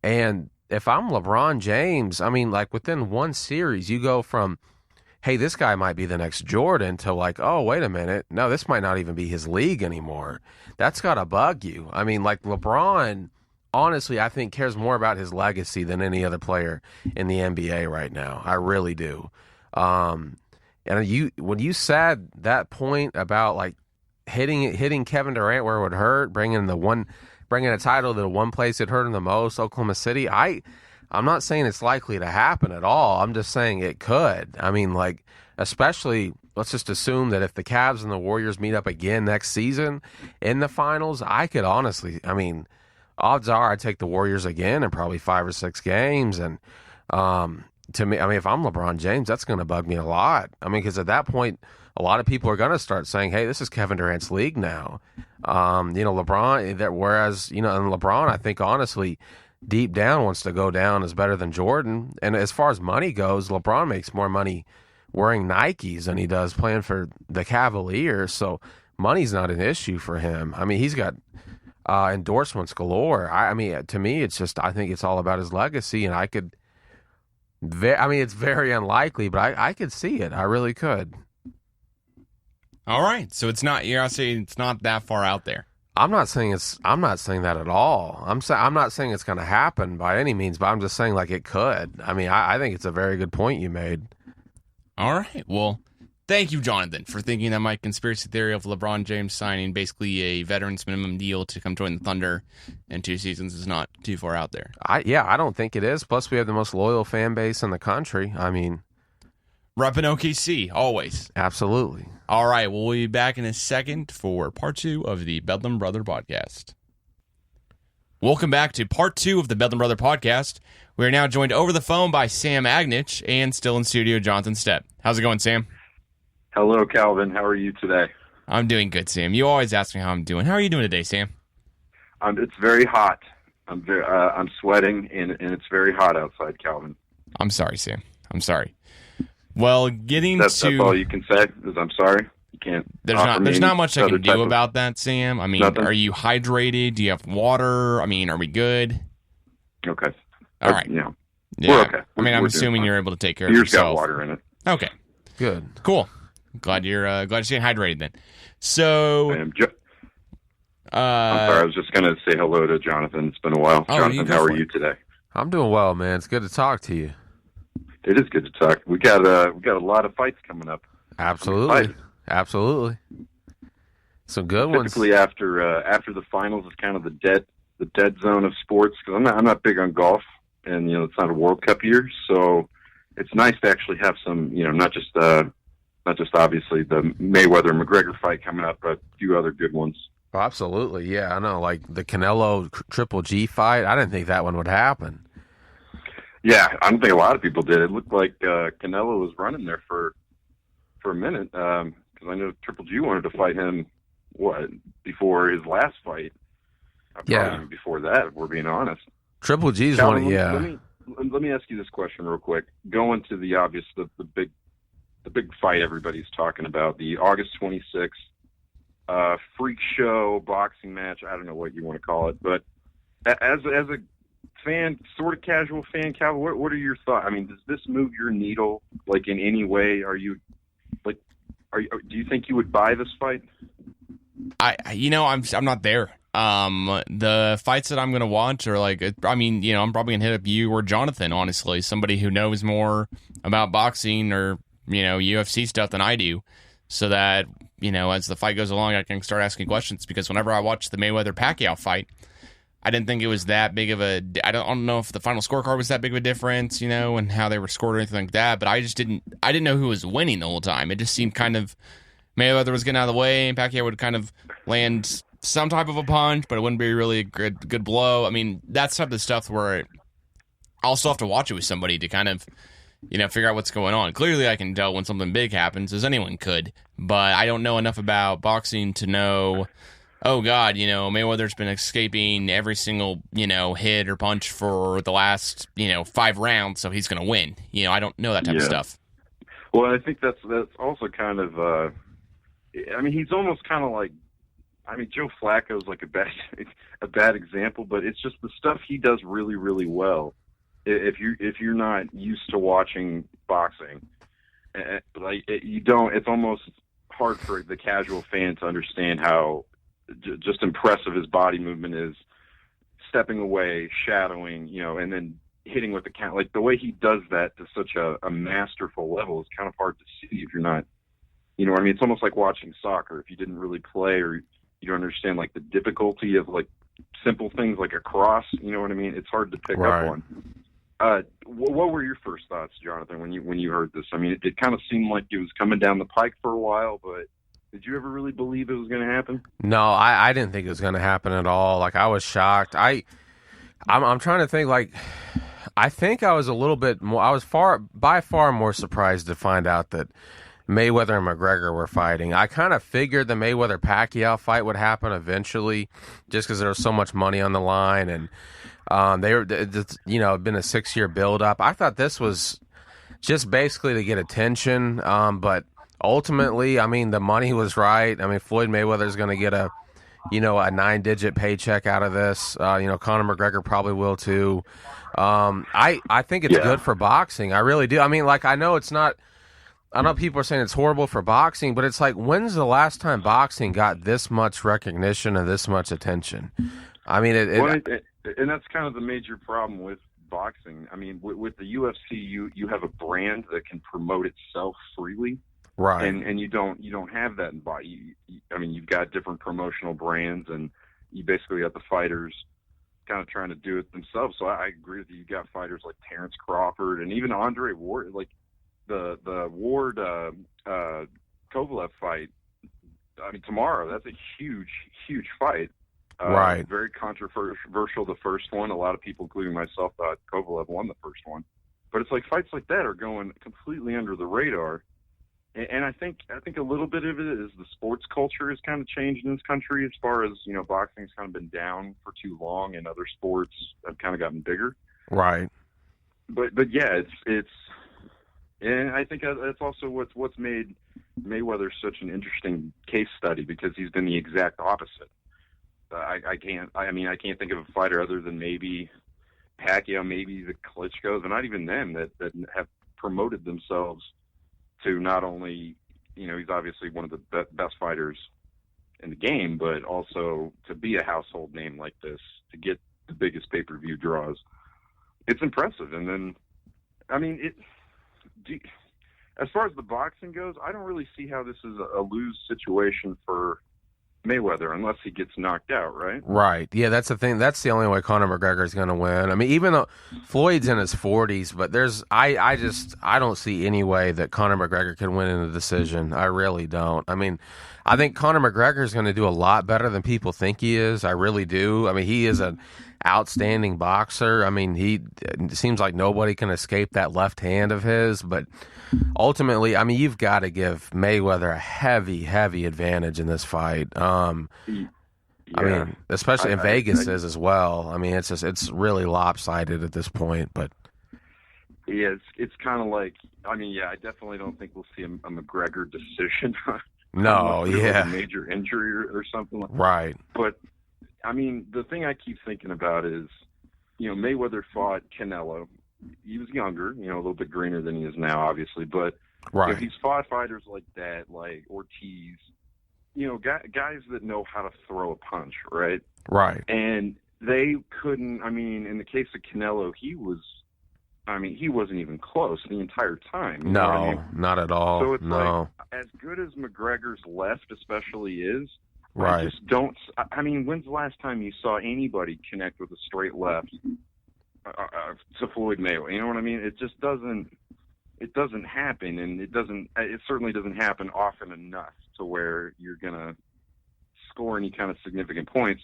And if I'm LeBron James, within one series, you go from, hey, this guy might be the next Jordan, to like, oh, wait a minute. No, this might not even be his league anymore. That's got to bug you. LeBron, honestly, I think cares more about his legacy than any other player in the NBA right now. I really do. And when you said that point about hitting Kevin Durant where it would hurt, bringing a title to the one place it hurt him the most, Oklahoma City, I'm not saying it's likely to happen at all. I'm just saying it could. Especially, let's just assume that if the Cavs and the Warriors meet up again next season in the finals, I could honestly, odds are I'd take the Warriors again in probably 5 or 6 games. And to me, if I'm LeBron James, that's going to bug me a lot. Because at that point, a lot of people are going to start saying, hey, this is Kevin Durant's league now. LeBron, whereas, and LeBron, I think, honestly, deep down wants to go down as better than Jordan. And as far as money goes, LeBron makes more money wearing Nikes than he does playing for the Cavaliers. So money's not an issue for him. I mean, he's got endorsements galore. I mean, to me, it's just I think it's all about his legacy, and I mean, it's very unlikely, but I could see it. I really could. All right, so it's not. You're saying it's not that far out there. I'm not saying that at all. I'm not saying it's going to happen by any means, but I'm just saying like it could. I mean, I think it's a very good point you made. All right, well, thank you, Jonathan, for thinking that my conspiracy theory of LeBron James signing basically a veterans minimum deal to come join the Thunder in 2 seasons is not too far out there. I don't think it is. Plus, we have the most loyal fan base in the country. I mean, repping OKC, always. Absolutely. All right, we'll be back in a second for part 2 of the Bedlam Brother podcast. Welcome back to part 2 of the Bedlam Brother podcast. We are now joined over the phone by Sam Agnich and still in studio, Jonathan Stepp. How's it going, Sam? Hello, Calvin. How are you today? I'm doing good, Sam. You always ask me how I'm doing. How are you doing today, Sam? It's very hot. I'm sweating, and it's very hot outside, Calvin. I'm sorry, Sam. I'm sorry. Well, that's all you can say is I'm sorry. You can't. There's not much I can do of about that, Sam. I mean, nothing? Are you hydrated? Do you have water? I mean, are we good? Okay. All right. Yeah. Yeah. We're okay. I mean, I'm We're assuming doing you're fine. able to take care of Beer's yourself. got water in it. Okay. Good. Cool. Glad you're staying hydrated then. So, I'm sorry. I was just going to say hello to Jonathan. It's been a while. Jonathan, how are you today? I'm doing well, man. It's good to talk to you. It is good to talk. We got a lot of fights coming up. Absolutely. Absolutely. Some good ones. Typically after the finals is kind of the dead zone of sports because I'm not big on golf, and it's not a World Cup year, so it's nice to actually have some, not just obviously the Mayweather McGregor fight coming up, but a few other good ones. Oh, absolutely, yeah. I know, like the Canelo Triple G fight. I didn't think that one would happen. Yeah, I don't think a lot of people did. It looked like Canelo was running there for a minute because I know Triple G wanted to fight him before his last fight. Yeah, even before that, if we're being honest. Triple G's Calvin, one. Yeah. Let me ask you this question real quick. Going to the obvious, the big fight everybody's talking about, the August 26th freak show boxing match. I don't know what you want to call it, but as a fan, sort of casual fan, Calvin, what are your thoughts? I mean, does this move your needle like in any way? Do you think you would buy this fight? I'm not there. The fights that I'm going to watch are like, I mean, I'm probably going to hit up you or Jonathan, honestly, somebody who knows more about boxing or, UFC stuff than I do, so that, as the fight goes along, I can start asking questions, because whenever I watched the Mayweather-Pacquiao fight, I didn't think it was that big of a, I don't know if the final scorecard was that big of a difference, and how they were scored or anything like that, but I didn't know who was winning the whole time. It just seemed kind of, Mayweather was getting out of the way, and Pacquiao would kind of land some type of a punch, but it wouldn't be really a good blow. I mean, that's type of stuff where I'll still have to watch it with somebody to kind of, figure out what's going on. Clearly, I can tell when something big happens, as anyone could, but I don't know enough about boxing to know, oh God, Mayweather's been escaping every single, hit or punch for the last, 5 rounds, so he's going to win. I don't know that type of stuff. Well, I think that's also kind of, he's almost kind of like, Joe Flacco's like a bad example, but it's just the stuff he does really, really well. If you're not used to watching boxing, it's almost hard for the casual fan to understand how just impressive his body movement is, stepping away, shadowing, and then hitting with the count. Like the way he does that to such a masterful level is kind of hard to see if you're not, it's almost like watching soccer. If you didn't really play, or you don't understand like the difficulty of like simple things like a cross, it's hard to pick up on. What were your first thoughts, Jonathan, when you heard this? It kind of seemed like it was coming down the pike for a while, but did you ever really believe it was going to happen? No, I didn't think it was going to happen at all. Like, I was shocked. I'm trying to think, like, I think I was a little bit more, I was by far more surprised to find out that Mayweather and McGregor were fighting. I kind of figured the Mayweather-Pacquiao fight would happen eventually, just because there was so much money on the line, and it'd been a 6-year build-up. I thought this was just basically to get attention, but ultimately, I mean, the money was right. I mean, Floyd Mayweather's going to get a 9-digit paycheck out of this. Conor McGregor probably will too. I think it's good for boxing. I really do. I mean, like, I know it's not. I know people are saying it's horrible for boxing, but it's like, when's the last time boxing got this much recognition and this much attention? I mean, and that's kind of the major problem with boxing. I mean, with the UFC, you have a brand that can promote itself freely, right? And you don't have that in boxing. I mean, you've got different promotional brands, and you basically got the fighters kind of trying to do it themselves. So I agree with you. You got fighters like Terrence Crawford and even Andre Ward, like the Ward Kovalev fight. I mean, tomorrow, that's a huge fight. Right. Very controversial, the first one. A lot of people, including myself, thought Kovalev won the first one. But it's like fights like that are going completely under the radar. And I think a little bit of it is the sports culture has kind of changed in this country as far as, boxing's kind of been down for too long and other sports have kind of gotten bigger. Right. But yeah, it's and I think that's also what's made Mayweather such an interesting case study, because he's been the exact opposite. I can't think of a fighter other than maybe Pacquiao, maybe the Klitschko's, and not even them that have promoted themselves to not only, he's obviously one of the best fighters in the game, but also to be a household name like this, to get the biggest pay-per-view draws. It's impressive. And then, I mean, as far as the boxing goes, I don't really see how this is a lose situation for Mayweather unless he gets knocked out, right? Right. Yeah, that's the thing. That's the only way Conor McGregor is going to win. I mean, even though Floyd's in his 40s, but I don't see any way that Conor McGregor can win in a decision. I really don't. I mean, I think Conor McGregor is going to do a lot better than people think he is. I really do. I mean, he is an outstanding boxer. I mean, it seems like nobody can escape that left hand of his, but ultimately, I mean, you've got to give Mayweather a heavy advantage in this fight. I mean, especially in Vegas is as well. I mean, it's really lopsided at this point. But yeah, it's kind of like, I mean, yeah, I definitely don't think we'll see a McGregor decision. No, yeah, like a major injury or something like that. Right. But I mean, the thing I keep thinking about is, Mayweather fought Canelo. He was younger, a little bit greener than he is now, obviously. But right. He's fought fighters like that, like Ortiz, guys that know how to throw a punch, right? Right. And they couldn't. I mean, in the case of Canelo, he wasn't even close the entire time. No, I mean? Not at all. So it's like, as good as McGregor's left especially is, right. I just don't. I mean, when's the last time you saw anybody connect with a straight left to Floyd Mayweather? You know what I mean? It just doesn't. It doesn't happen, and it certainly doesn't happen often enough to where you're gonna score any kind of significant points.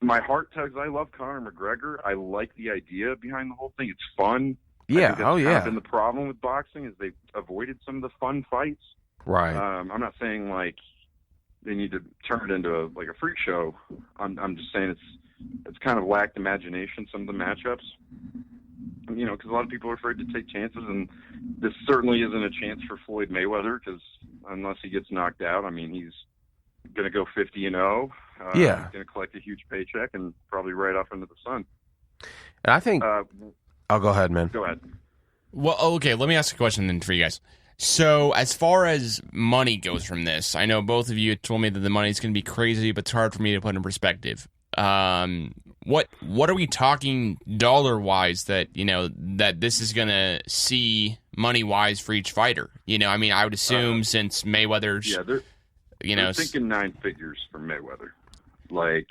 My heart tugs. I love Conor McGregor. I like the idea behind the whole thing. It's fun. Yeah. I think that's kind of been the problem with boxing is they've avoided some of the fun fights. Right. I'm not saying like they need to turn it into a freak show. I'm just saying it's kind of lacked imagination, some of the matchups. Because a lot of people are afraid to take chances, and this certainly isn't a chance for Floyd Mayweather, because unless he gets knocked out, I mean, he's going to go 50-0. Yeah. He's going to collect a huge paycheck and probably right off into the sun. And I think I'll go ahead, man. Go ahead. Well, okay, let me ask a question then for you guys. So as far as money goes from this, I know both of you told me that the money's going to be crazy, but it's hard for me to put in perspective. What are we talking dollar-wise that, that this is going to see money-wise for each fighter? I mean, I would assume since Mayweather's... Yeah, they're thinking 9 figures for Mayweather. Like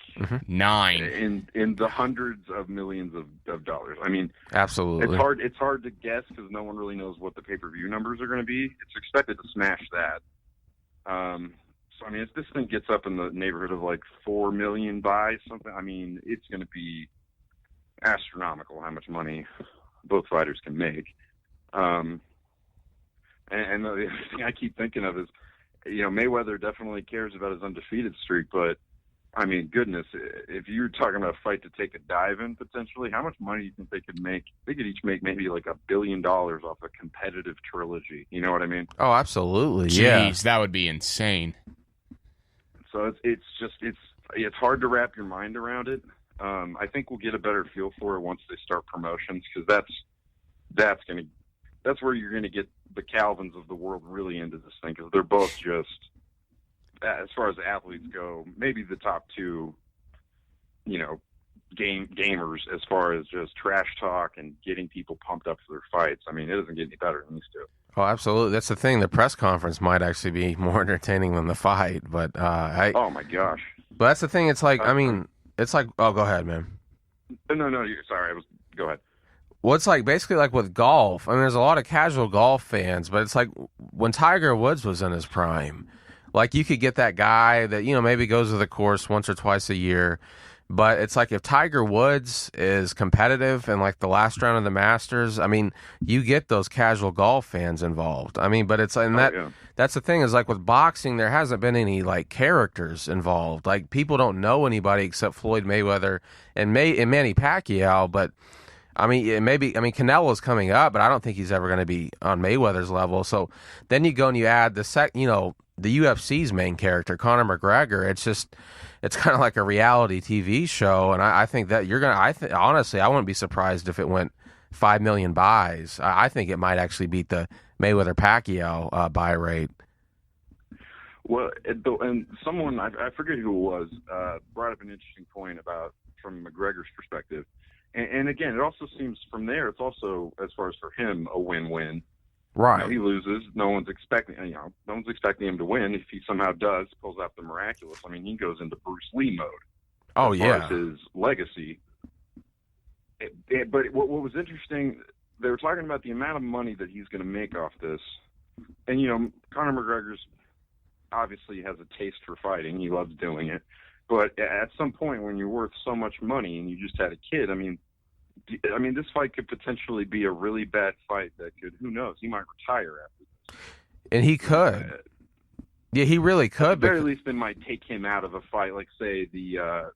9 in the hundreds of millions of dollars. I mean, absolutely, it's hard to guess because no one really knows what the pay-per-view numbers are going to be. It's expected to smash that. So I mean, if this thing gets up in the neighborhood of like 4 million buys something, I mean, it's going to be astronomical how much money both fighters can make. And the other thing I keep thinking of is, Mayweather definitely cares about his undefeated streak, but I mean, goodness, if you're talking about a fight to take a dive in potentially, how much money do you think they could make? They could each make maybe like $1 billion off a competitive trilogy. You know what I mean? Oh, absolutely. Jeez, that would be insane. So it's hard to wrap your mind around it. I think we'll get a better feel for it once they start promotions, because that's where you're gonna get the Calvins of the world really into this thing, because they're both just, as far as athletes go, maybe the top two, gamers as far as just trash talk and getting people pumped up for their fights. I mean, it doesn't get any better than these two. Oh, absolutely. That's the thing. The press conference might actually be more entertaining than the fight, but oh my gosh. But that's the thing. It's like, it's like, oh, go ahead, man. No, sorry. Go ahead. Well, it's like basically like with golf. I mean, there's a lot of casual golf fans, but it's like when Tiger Woods was in his prime, like you could get that guy that, maybe goes to the course once or twice a year. But it's like if Tiger Woods is competitive in like the last round of the Masters, I mean, you get those casual golf fans involved. I mean, but it's that's the thing is like with boxing, there hasn't been any like characters involved. Like people don't know anybody except Floyd Mayweather and Manny Pacquiao. But I mean, Canelo's coming up, but I don't think he's ever going to be on Mayweather's level. So then you go and you add the UFC's main character, Conor McGregor. It's kind of like a reality TV show, and I think that honestly, I wouldn't be surprised if it went 5 million buys. I think it might actually beat the Mayweather-Pacquiao buy rate. Well, and someone, I forget who it was, brought up an interesting point from McGregor's perspective. And again, it also seems from there, it's also, as far as for him, a win-win. Right. He loses. No one's expecting him to win. If he somehow does, pulls out the miraculous, I mean, he goes into Bruce Lee mode. Oh, as far as his legacy. But what was interesting, they were talking about the amount of money that he's going to make off this. And, Conor McGregor's obviously has a taste for fighting. He loves doing it. But at some point when you're worth so much money and you just had a kid, I mean, this fight could potentially be a really bad fight that could, who knows, he might retire after this. And he could. Yeah, he really could. At the very least, it might take him out of a fight, like, say, the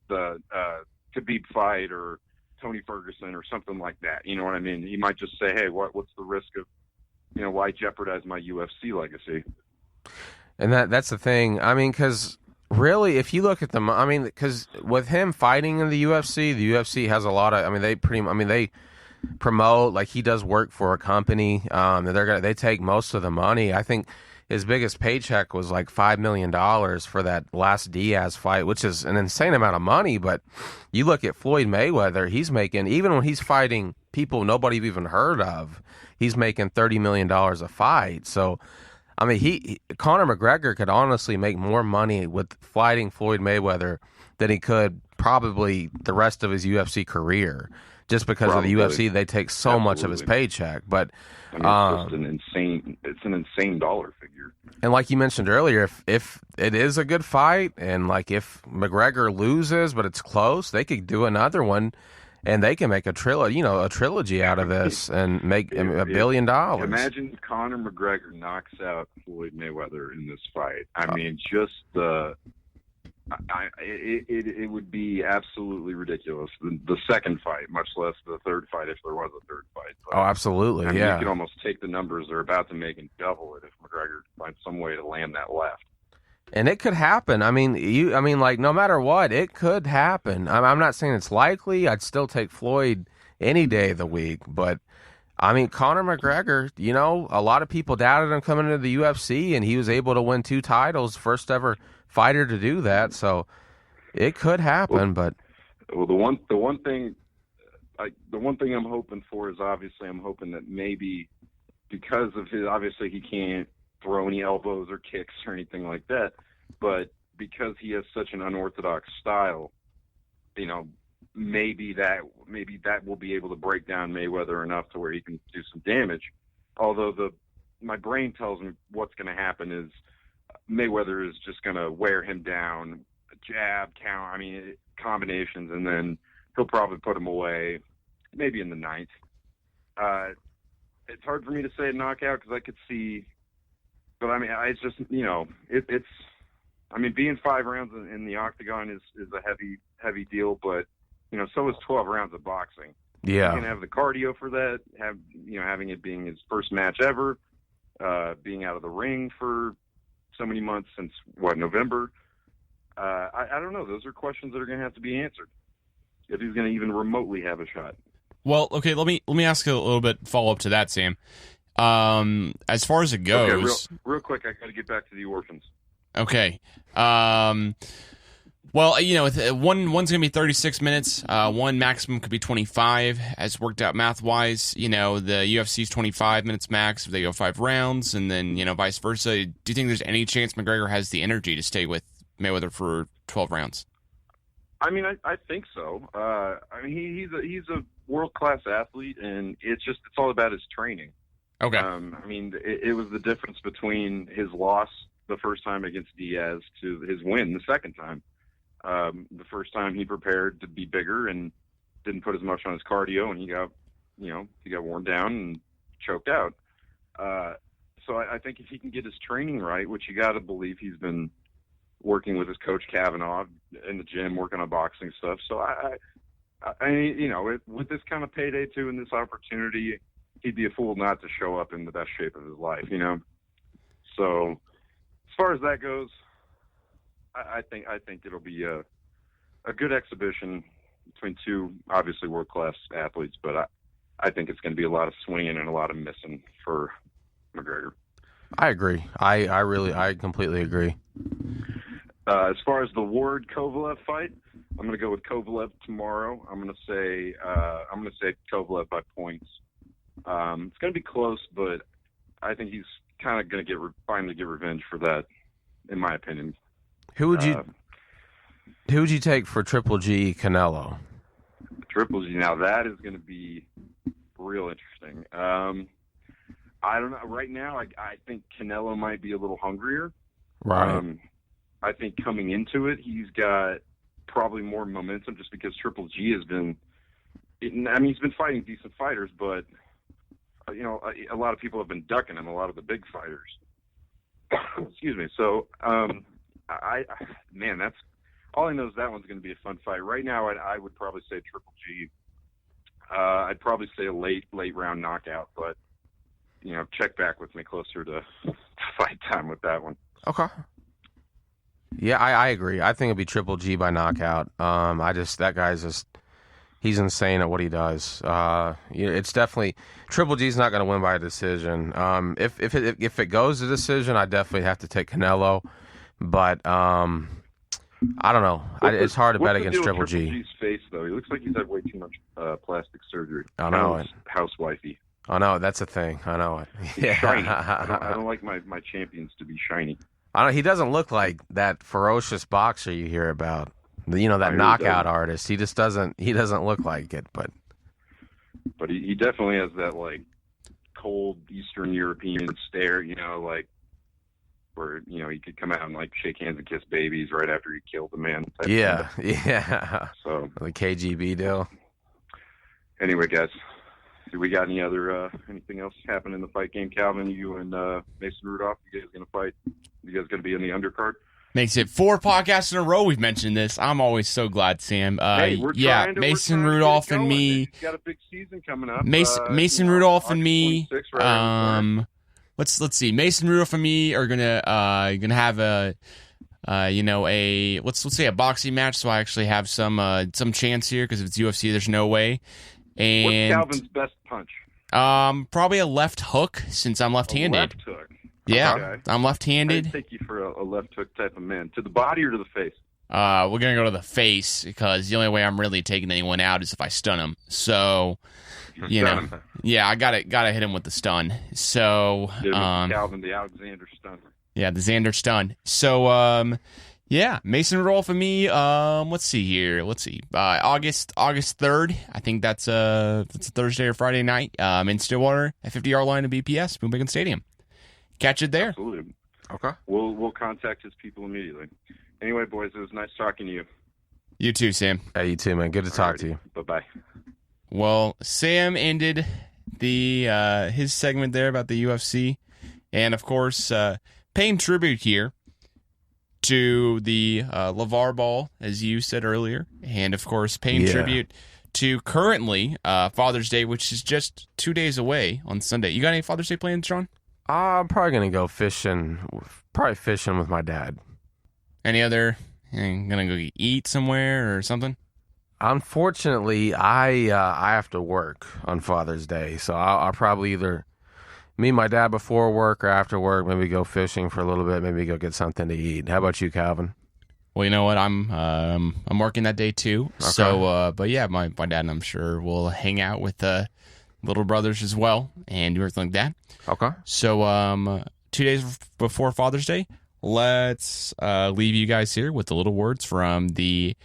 Khabib fight or Tony Ferguson or something like that. You know what I mean? He might just say, hey, what's the risk of, why jeopardize my UFC legacy? And that's the thing. I mean, because really, if you look at them, I mean, because with him fighting in the UFC has a lot of. They promote, like, he does work for a company. They take most of the money. I think his biggest paycheck was like $5 million for that last Diaz fight, which is an insane amount of money. But you look at Floyd Mayweather, he's making, even when he's fighting people nobody even heard of, he's making $30 million a fight. So I mean, Conor McGregor could honestly make more money with fighting Floyd Mayweather than he could probably the rest of his UFC career, just because of the UFC. They take so much of his paycheck. But it's an insane dollar figure. And like you mentioned earlier, if it is a good fight, and like if McGregor loses but it's close, they could do another one. And they can make a trilogy out of this and make $1 billion. Imagine Conor McGregor knocks out Floyd Mayweather in this fight. I mean, just it would be absolutely ridiculous. The second fight, much less the third fight, if there was a third fight. But, absolutely. I mean, you could almost take the numbers they're about to make and double it if McGregor finds some way to land that left. And it could happen. I mean, like, no matter what, it could happen. I'm not saying it's likely. I'd still take Floyd any day of the week. But, I mean, Conor McGregor, a lot of people doubted him coming into the UFC, and he was able to win 2 titles, first ever fighter to do that. So it could happen. The one thing I'm hoping for is, obviously, I'm hoping that maybe because of obviously he can't throw any elbows or kicks or anything like that, but because he has such an unorthodox style, maybe that will be able to break down Mayweather enough to where he can do some damage. Although my brain tells me what's going to happen is Mayweather is just going to wear him down, jab, count, combinations, and then he'll probably put him away, maybe in the 9th. It's hard for me to say a knockout because I could see. But it's just, I mean, being 5 rounds in the octagon is a heavy deal, but so is 12 rounds of boxing. Yeah. He's gonna have the cardio for that. Having it being his first match ever, being out of the ring for so many months since November. I don't know. Those are questions that are gonna have to be answered if he's gonna even remotely have a shot. Well, okay. Let me ask a little bit follow up to that, Sam. As far as it goes, okay, real quick, I got to get back to the orphans. Okay. Well, one's going to be 36 minutes. One maximum could be 25, as worked out math-wise. The UFC's 25 minutes max if they go 5 rounds, and then, vice versa. Do you think there's any chance McGregor has the energy to stay with Mayweather for 12 rounds? I mean, I think so. He's a world-class athlete, and it's all about his training. Okay. It was the difference between his loss the first time against Diaz to his win the second time. The first time he prepared to be bigger and didn't put as much on his cardio, and he got worn down and choked out. So I think if he can get his training right, which you got to believe he's been working with his coach Kavanaugh in the gym, working on boxing stuff. So with this kind of payday too, and this opportunity, he'd be a fool not to show up in the best shape of his life. So as far as that goes, I think it'll be a good exhibition between two obviously world-class athletes, but I think it's going to be a lot of swinging and a lot of missing for McGregor. I agree. I completely agree. As far as the Ward-Kovalev fight, I'm going to go with Kovalev tomorrow. I'm going to say Kovalev by points. It's going to be close, but I think he's kind of going to finally get revenge for that, in my opinion. Who would you take for Triple G Canelo? Triple G. Now that is going to be real interesting. I don't know. Right now, I think Canelo might be a little hungrier. Right. I think coming into it, he's got probably more momentum just because Triple G has been. He's been fighting decent fighters, but a lot of people have been ducking him. A lot of the big fighters. Excuse me. So, that's all I know is that one's going to be a fun fight. Right now, I would probably say Triple G. I'd probably say a late round knockout, but check back with me closer to fight time with that one. Okay. Yeah, I agree. I think it'd be Triple G by knockout. That guy's he's insane at what he does. It's definitely Triple G's not going to win by a decision. If it goes to decision, I definitely have to take Canelo. But I don't know. It's hard to bet against Triple G. Triple G's face, though, he looks like he's had way too much plastic surgery. I know it. Housewifey. I know that's a thing. I know it. Yeah. Shiny. I don't like my champions to be shiny. He doesn't look like that ferocious boxer you hear about. That knockout artist. He just doesn't. He doesn't look like it. But he definitely has that like cold Eastern European stare. Where he could come out and like shake hands and kiss babies right after he killed the man. Yeah. So the KGB deal. Anyway, guys, do we got anything else happen in the fight game? Calvin, you and Mason Rudolph, you guys gonna fight? You guys gonna be in the undercard? Makes it 4 podcasts in a row we've mentioned this. I'm always so glad, Sam. Mason Rudolph and me. He's got a big season coming up. Mason Rudolph and me. Let's see. Mason Rudolph and me are gonna have a let's say a boxing match. So I actually have some chance here because if it's UFC, there's no way. And what's Calvin's best punch? Probably a left hook since I'm left-handed. A left hook. Yeah, okay. I'm left-handed. I'd take you for a left hook type of man. To the body or to the face? We're gonna go to the face because the only way I'm really taking anyone out is if I stun him. So, I gotta hit him with the stun. So, Calvin, the Alexander stunner. Yeah, the Xander stun. So, Mason Rudolph and me. Let's see here. August 3rd. I think that's a Thursday or Friday night. In Stillwater at 50-yard line of BPS, Boom Bacon Stadium. Catch it there. Absolutely. Okay. We'll contact his people immediately. Anyway, boys, it was nice talking to you. You too, Sam. Hey, you too, man. Good to talk to you. Bye-bye. Well, Sam ended his segment there about the UFC, and of course, paying tribute here to the LeVar Ball, as you said earlier, and of course paying tribute to currently Father's Day, which is just 2 days away on Sunday. You got any Father's Day plans, John? I'm probably gonna go fishing. Probably fishing with my dad. Any other? Gonna go eat somewhere or something? Unfortunately, I have to work on Father's Day, so I'll probably either meet my dad before work or after work. Maybe go fishing for a little bit. Maybe go get something to eat. How about you, Calvin? Well, you know what? I'm working that day too. Okay. So, but yeah, my dad and I'm sure will hang out with little brothers as well and do everything like that. Okay. So, 2 days before Father's Day, let's leave you guys here with the little words from the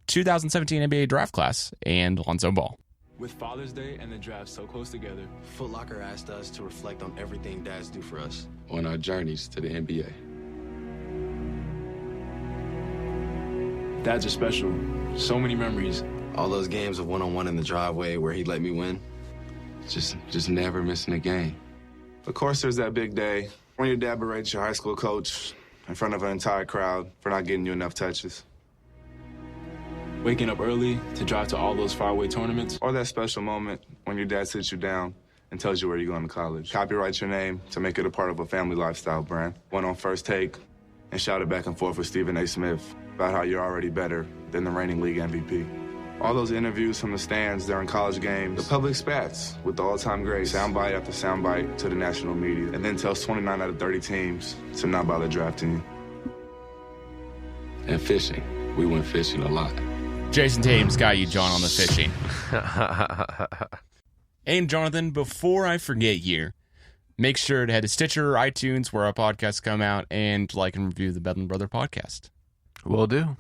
2017 NBA draft class and Lonzo Ball. With Father's Day and the draft so close together, Foot Locker asked us to reflect on everything dads do for us. On our journeys to the NBA. dads are special. So many memories. All those games of one-on-one in the driveway where he let me win. Just never missing a game. Of course, there's that big day when your dad berates your high school coach in front of an entire crowd for not getting you enough touches. Waking up early to drive to all those faraway tournaments. Or that special moment when your dad sits you down and tells you where you're going to college. Copyrights your name to make it a part of a family lifestyle brand. Went on First Take and shouted back and forth with Stephen A. Smith about how you're already better than the reigning league MVP. All those interviews from the stands during college games, the public spats with the all-time greats, soundbite after soundbite to the national media, and then tells 29 out of 30 teams to not bother drafting you. And fishing. We went fishing a lot. Jason Tatum's got you, John, on the fishing. And Jonathan, before I forget here, make sure to head to Stitcher or iTunes where our podcasts come out and like and review the Bedlam Brother podcast. Will do.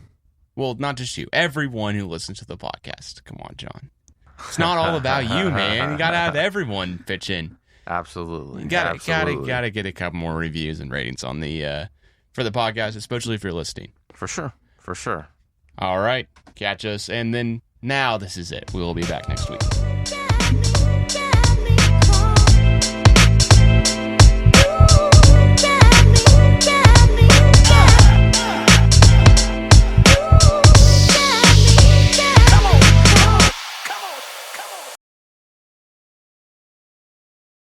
Well, not just you. Everyone who listens to the podcast. Come on, John. It's not all about you, man. You got to have everyone pitch in. Absolutely. You gotta get a couple more reviews and ratings on the for the podcast, especially if you're listening. For sure. For sure. All right. Catch us. And then now this is it. We will be back next week.